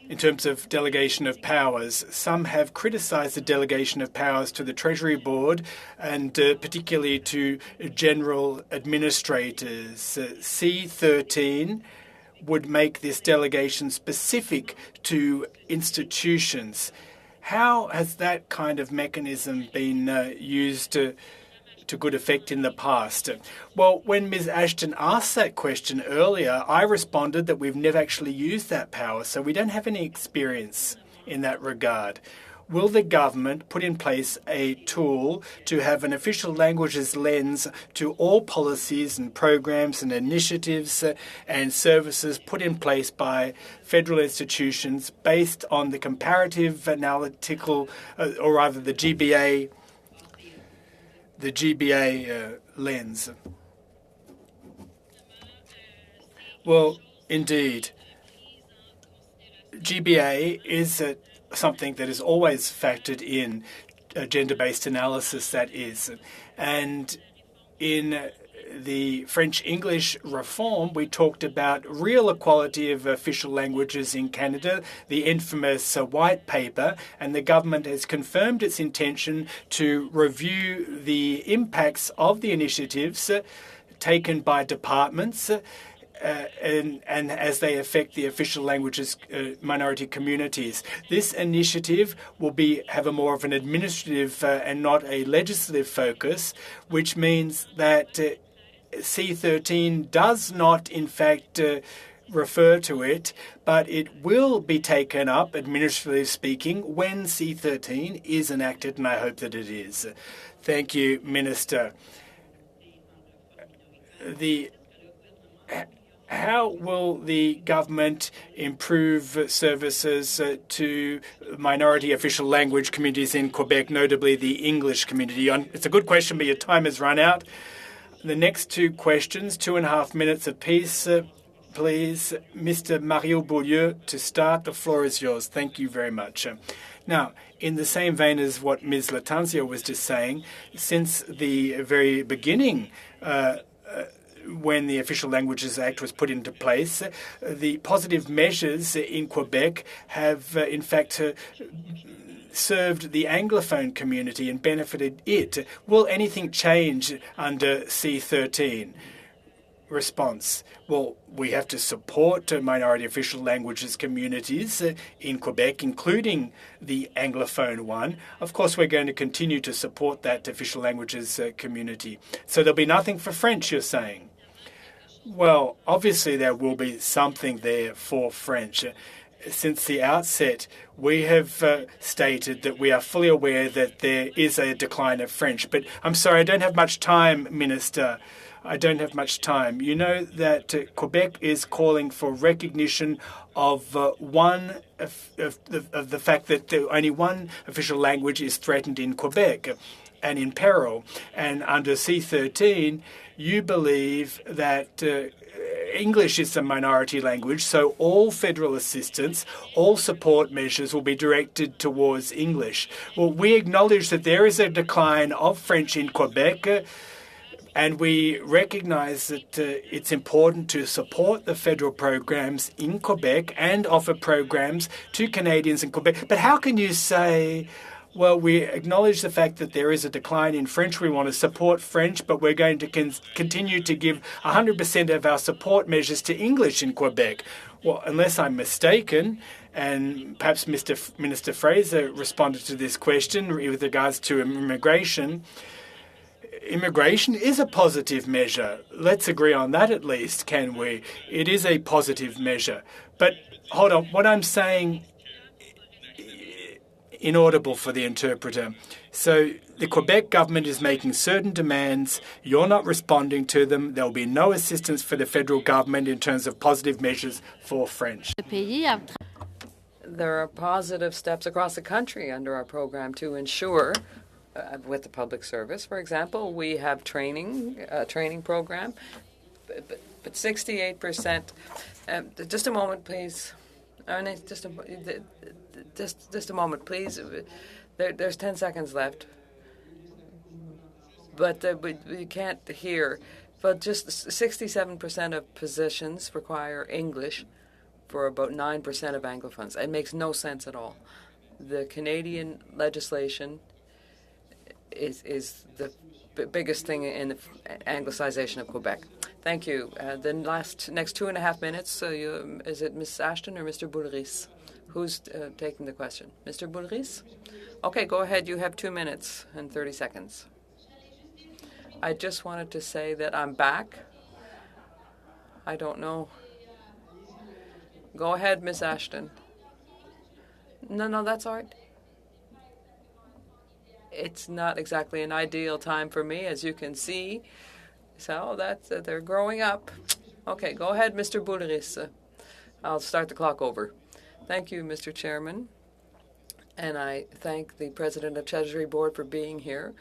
in terms of delegation of powers, some have criticised the delegation of powers to the Treasury Board and particularly to general administrators. C13 would make this delegation specific to institutions. How has that kind of mechanism been used to good effect in the past? Well, when Ms. Ashton asked that question earlier, I responded that we've never actually used that power, so we don't have any experience in that regard. Will the government put in place a tool to have an official languages lens to all policies and programs and initiatives and services put in place by federal institutions based on the comparative analytical, or rather the GBA lens? Well, indeed. GBA is something that is always factored in gender-based analysis, that is. And in the French-English reform, we talked about real equality of official languages in Canada, the infamous White Paper, and the government has confirmed its intention to review the impacts of the initiatives taken by departments and as they affect the official languages minority communities. This initiative will have a more of an administrative and not a legislative focus, which means that C13 does not, in fact, refer to it, but it will be taken up, administratively speaking, when C13 is enacted, and I hope that it is. Thank you, Minister. How will the government improve services to minority official language communities in Quebec, notably the English community? It's a good question, but your time has run out. The next two questions, 2.5 minutes apiece, please. Mr. Mario Beaulieu, to start, the floor is yours. Thank you very much. Now, in the same vein as what Ms. Latanzio was just saying, since the very beginning, when the Official Languages Act was put into place, the positive measures in Quebec have, in fact, served the Anglophone community and benefited it. Will anything change under C13? Response. Well, we have to support minority official languages communities in Quebec, including the Anglophone one. Of course, we're going to continue to support that official languages community. So there'll be nothing for French, you're saying? Well, obviously there will be something there for French. Since the outset, we have stated that we are fully aware that there is a decline of French. But I'm sorry, I don't have much time, Minister. I don't have much time. You know that Quebec is calling for recognition of the fact that only one official language is threatened in Quebec and in peril. And under C13, you believe that English is a minority language, so all federal assistance, all support measures will be directed towards English. Well, we acknowledge that there is a decline of French in Quebec, and we recognize that it's important to support the federal programs in Quebec and offer programs to Canadians in Quebec. But how can you say, well, we acknowledge the fact that there is a decline in French. We want to support French, but we're going to continue to give 100% of our support measures to English in Quebec. Well, unless I'm mistaken, and perhaps Minister Fraser responded to this question with regards to immigration. Immigration is a positive measure. Let's agree on that at least, can we? It is a positive measure. But hold on, what I'm saying, inaudible for the interpreter. So the Quebec government is making certain demands. You're not responding to them. There will be no assistance for the federal government in terms of positive measures for French. There are positive steps across the country under our program to ensure, with the public service, for example, we have a training program, but 68%. Just a moment, please. Just a moment, please. There's 10 seconds left. But we can't hear. But just 67% of positions require English for about 9% of Anglophones. It makes no sense at all. The Canadian legislation is the biggest thing in the anglicization of Quebec. Thank you. The next 2.5 minutes, is it Ms. Ashton or Mr. Boulris? Who's taking the question? Mr. Boulris? Okay, go ahead. You have 2 minutes and 30 seconds. I just wanted to say that I'm back. I don't know. Go ahead, Ms. Ashton. No, that's all right. It's not exactly an ideal time for me, as you can see. So they're growing up. Okay, go ahead, Mr. Boulris. I'll start the clock over. Thank you, Mr. Chairman. And I thank the President of Treasury Board for being here.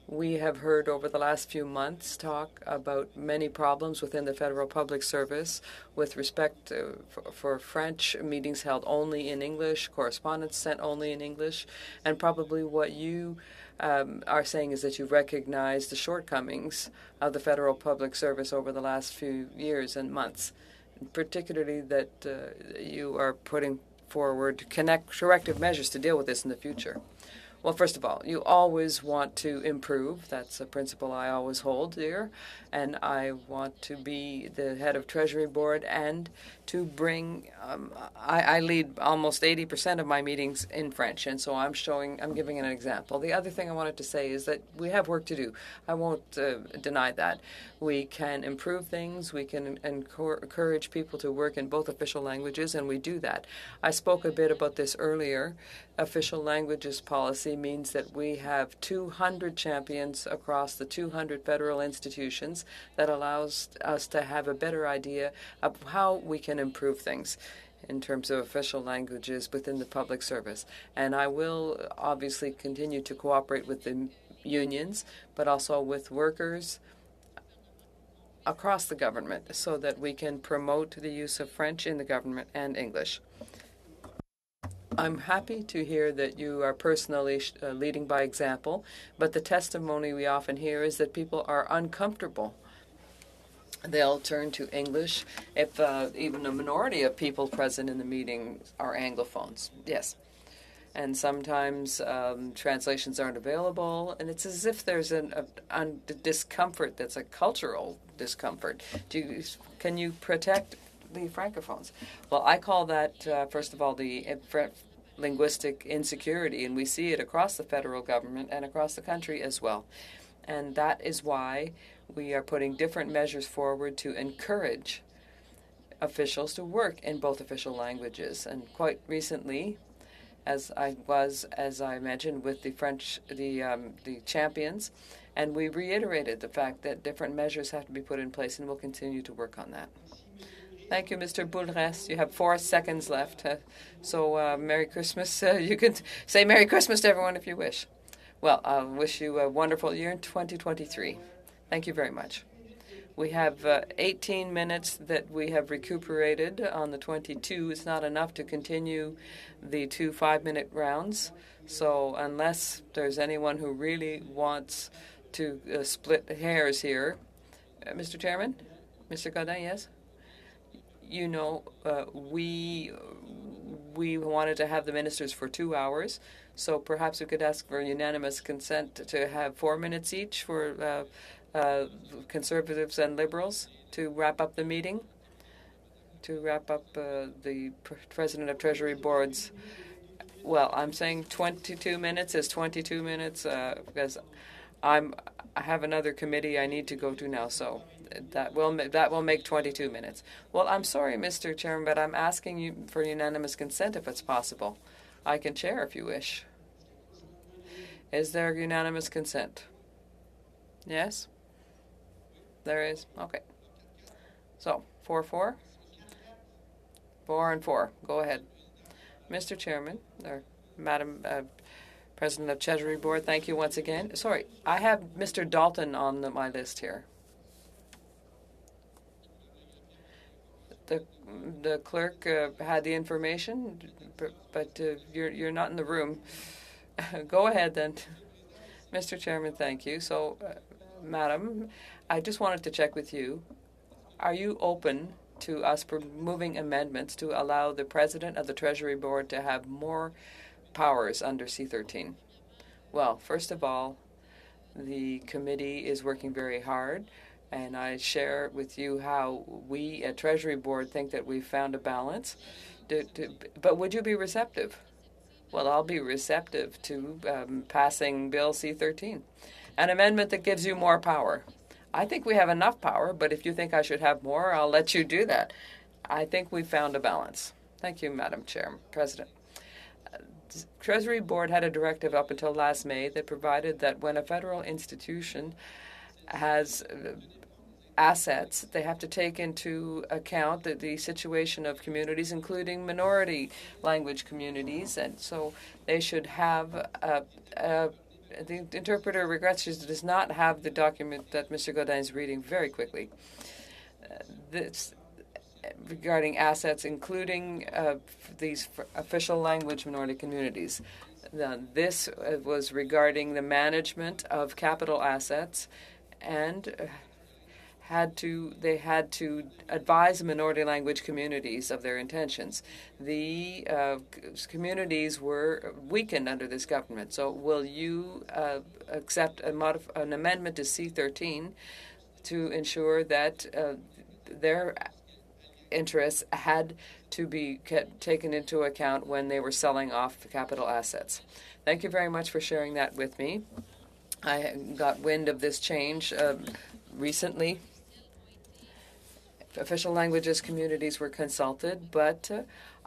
We have heard over the last few months talk about many problems within the federal public service with respect for French, meetings held only in English, correspondence sent only in English, and probably what you are saying is that you recognize the shortcomings of the federal public service over the last few years and months, particularly that you are putting forward corrective measures to deal with this in the future. Well, first of all, you always want to improve. That's a principle I always hold dear. And I want to be the head of Treasury Board and to bring, I lead almost 80% of my meetings in French. And so I'm giving an example. The other thing I wanted to say is that we have work to do. I won't deny that. We can improve things. We can encourage people to work in both official languages, and we do that. I spoke a bit about this earlier. Official languages policy means that we have 200 champions across the 200 federal institutions that allows us to have a better idea of how we can improve things in terms of official languages within the public service. And I will obviously continue to cooperate with the unions, but also with workers across the government so that we can promote the use of French in the government and English. I'm happy to hear that you are personally leading by example, but the testimony we often hear is that people are uncomfortable. They'll turn to English if even a minority of people present in the meeting are Anglophones. Yes. And sometimes translations aren't available, and it's as if there's a discomfort that's a cultural discomfort. Can you protect the Francophones? Well, I call that, first of all, the linguistic insecurity, and we see it across the federal government and across the country as well. And that is why we are putting different measures forward to encourage officials to work in both official languages. And quite recently, as I mentioned, with the French, the champions, and we reiterated the fact that different measures have to be put in place, and we'll continue to work on that. Thank you, Mr. Boulres. You have 4 seconds left. So Merry Christmas. You can say Merry Christmas to everyone if you wish. Well, I wish you a wonderful year in 2023. Thank you very much. We have 18 minutes that we have recuperated on the 22. It's not enough to continue the 2 5-minute rounds. So unless there's anyone who really wants to split hairs here. Mr. Chairman? Mr. Godin, yes? You know, we wanted to have the ministers for 2 hours, so perhaps we could ask for unanimous consent to have 4 minutes each for Conservatives and Liberals to wrap up the meeting, to wrap up the President of Treasury Board's. Well, I'm saying 22 minutes is 22 minutes because I have another committee I need to go to now, so that will make 22 minutes. Well, I'm sorry, Mr. Chairman, but I'm asking you for unanimous consent if it's possible. I can chair if you wish. Is there unanimous consent? Yes? There is? Okay. So, 4-4? 4 and 4. Go ahead. Mr. Chairman, or Madam President of Treasury Board, thank you once again. Sorry, I have Mr. Dalton on my list here. The clerk had the information, but you're not in the room. Go ahead then. Mr. Chairman, thank you. So, Madam, I just wanted to check with you. Are you open to us moving amendments to allow the President of the Treasury Board to have more powers under C-13? Well, first of all, the committee is working very hard, and I share with you how we at Treasury Board think that we've found a balance. But would you be receptive? Well, I'll be receptive to passing Bill C-13, an amendment that gives you more power. I think we have enough power, but if you think I should have more, I'll let you do that. I think we've found a balance. Thank you, Madam President. Treasury Board had a directive up until last May that provided that when a federal institution has assets, they have to take into account the situation of communities, including minority language communities, and so they should have the interpreter regrets she does not have the document that Mr. Godin is reading very quickly. This regarding assets, including these official language minority communities. This was regarding the management of capital assets, and they had to advise minority language communities of their intentions. The communities were weakened under this government. So will you accept an amendment to C13 to ensure that their interests had to be taken into account when they were selling off capital assets? Thank you very much for sharing that with me. I got wind of this change recently. Official languages communities were consulted, but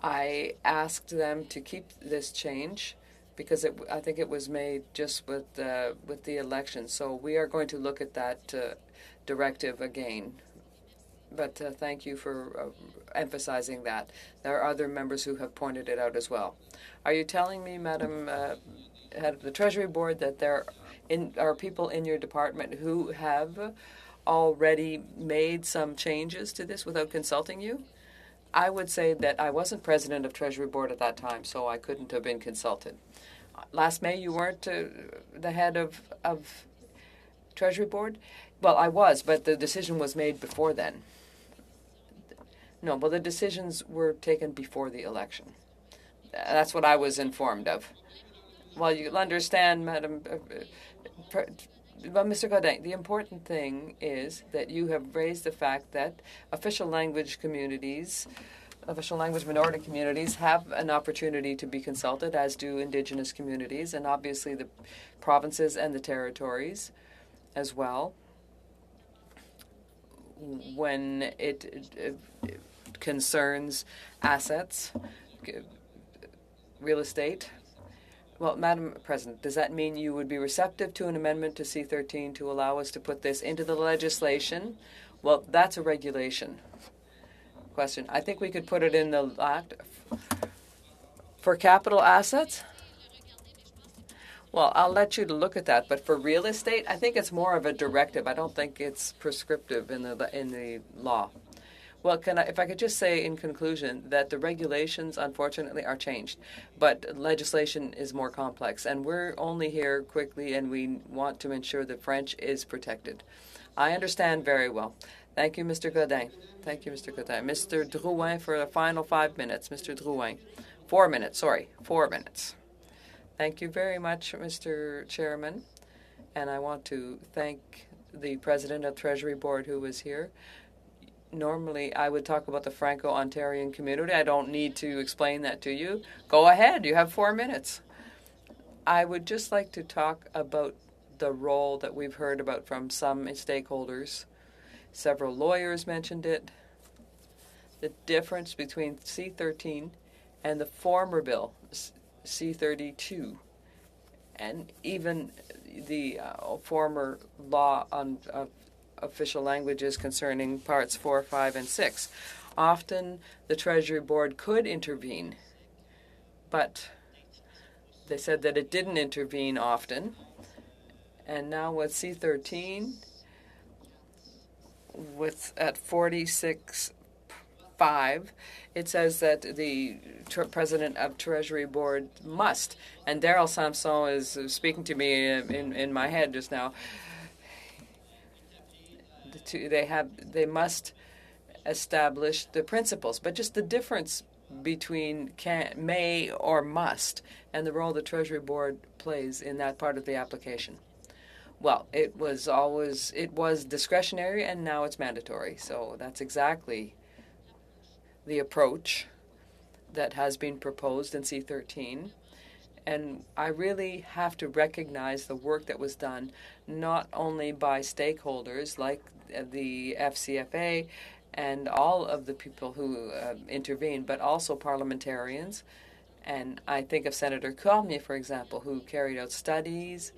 I asked them to keep this change because I think it was made just with the election. So we are going to look at that directive again. But thank you for emphasizing that. There are other members who have pointed it out as well. Are you telling me, Madam Head of the Treasury Board, that there are people in your department who have already made some changes to this without consulting you? I would say that I wasn't president of Treasury Board at that time, so I couldn't have been consulted. Last May, you weren't the head of Treasury Board? Well, I was, but the decision was made before then. No, well, the decisions were taken before the election. That's what I was informed of. Well, you'll understand, Madam... Well, Mr. Godin, the important thing is that you have raised the fact that official language minority communities have an opportunity to be consulted, as do Indigenous communities, and obviously the provinces and the territories as well, when it concerns assets, real estate. Well, Madam President, does that mean you would be receptive to an amendment to C13 to allow us to put this into the legislation? Well, that's a regulation question. I think we could put it in the act for capital assets. Well, I'll let you to look at that, but for real estate, I think it's more of a directive. I don't think it's prescriptive in the law. Well, if I could just say in conclusion that the regulations, unfortunately, are changed, but legislation is more complex, and we're only here quickly, and we want to ensure that French is protected. I understand very well. Thank you, Mr. Godin. Thank you, Mr. Godin. Mr. Drouin for the final 5 minutes. Mr. Drouin. 4 minutes, sorry, 4 minutes. Thank you very much, Mr. Chairman, and I want to thank the President of Treasury Board who was here. Normally, I would talk about the Franco-Ontarian community. I don't need to explain that to you. Go ahead. You have 4 minutes. I would just like to talk about the role that we've heard about from some stakeholders. Several lawyers mentioned it. The difference between C13 and the former bill, C32, and even the former law on official languages concerning parts 4, 5, and 6. Often the Treasury Board could intervene, but they said that it didn't intervene often. And now with C13, at 46.5, it says that the President of Treasury Board must, and Daryl Samson is speaking to me in my head just now, they must establish the principles, but just the difference between may or must and the role the Treasury Board plays in that part of the application. Well, it was discretionary and now it's mandatory. So that's exactly the approach that has been proposed in C13. And I really have to recognize the work that was done not only by stakeholders like the FCFA and all of the people who intervened, but also parliamentarians. And I think of Senator Cormier, for example, who carried out studies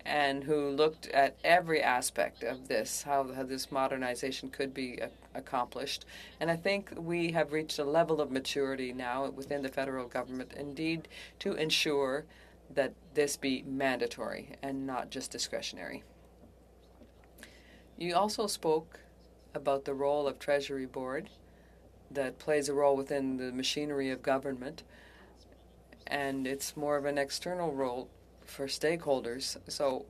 and who looked at every aspect of this, how this modernization could be accomplished. And I think we have reached a level of maturity now within the federal government, indeed, to ensure that this be mandatory and not just discretionary. You also spoke about the role of Treasury Board that plays a role within the machinery of government. and it's more of an external role for stakeholders. So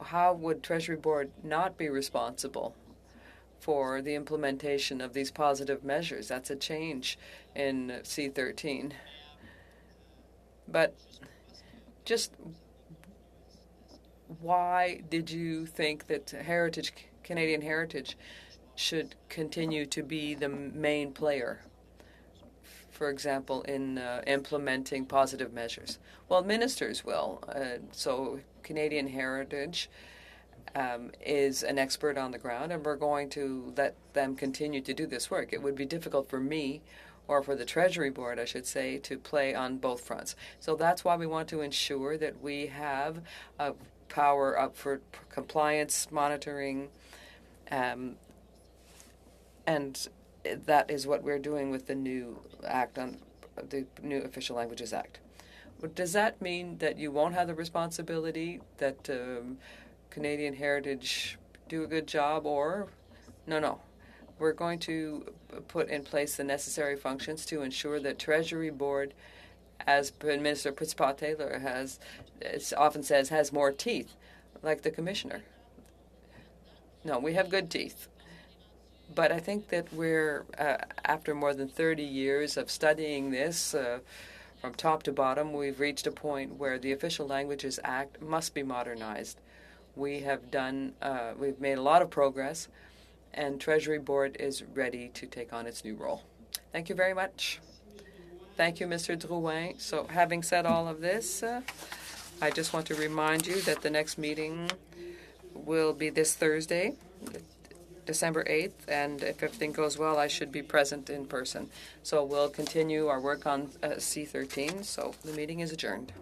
how would Treasury Board not be responsible for the implementation of these positive measures? That's a change in C13. But just why did you think that Canadian Heritage should continue to be the main player, for example, in implementing positive measures? Well, ministers will. So Canadian Heritage is an expert on the ground, and we're going to let them continue to do this work. It would be difficult for me, or for the Treasury Board, I should say, to play on both fronts. So that's why we want to ensure that we have power up for compliance monitoring, and that is what we're doing with the new act on the new Official Languages Act. Does that mean that you won't have the responsibility that Canadian Heritage do a good job, or no? We're going to put in place the necessary functions to ensure that Treasury Board, as Minister Putzpah-Taylor often says, has more teeth, like the Commissioner. No, we have good teeth. But I think that we're, after more than 30 years of studying this from top to bottom, we've reached a point where the Official Languages Act must be modernized. We've made a lot of progress, and Treasury Board is ready to take on its new role. Thank you very much. Thank you, Mr. Drouin. So having said all of this, I just want to remind you that the next meeting will be this Thursday, December 8th, and if everything goes well, I should be present in person. So we'll continue our work on C13, so the meeting is adjourned.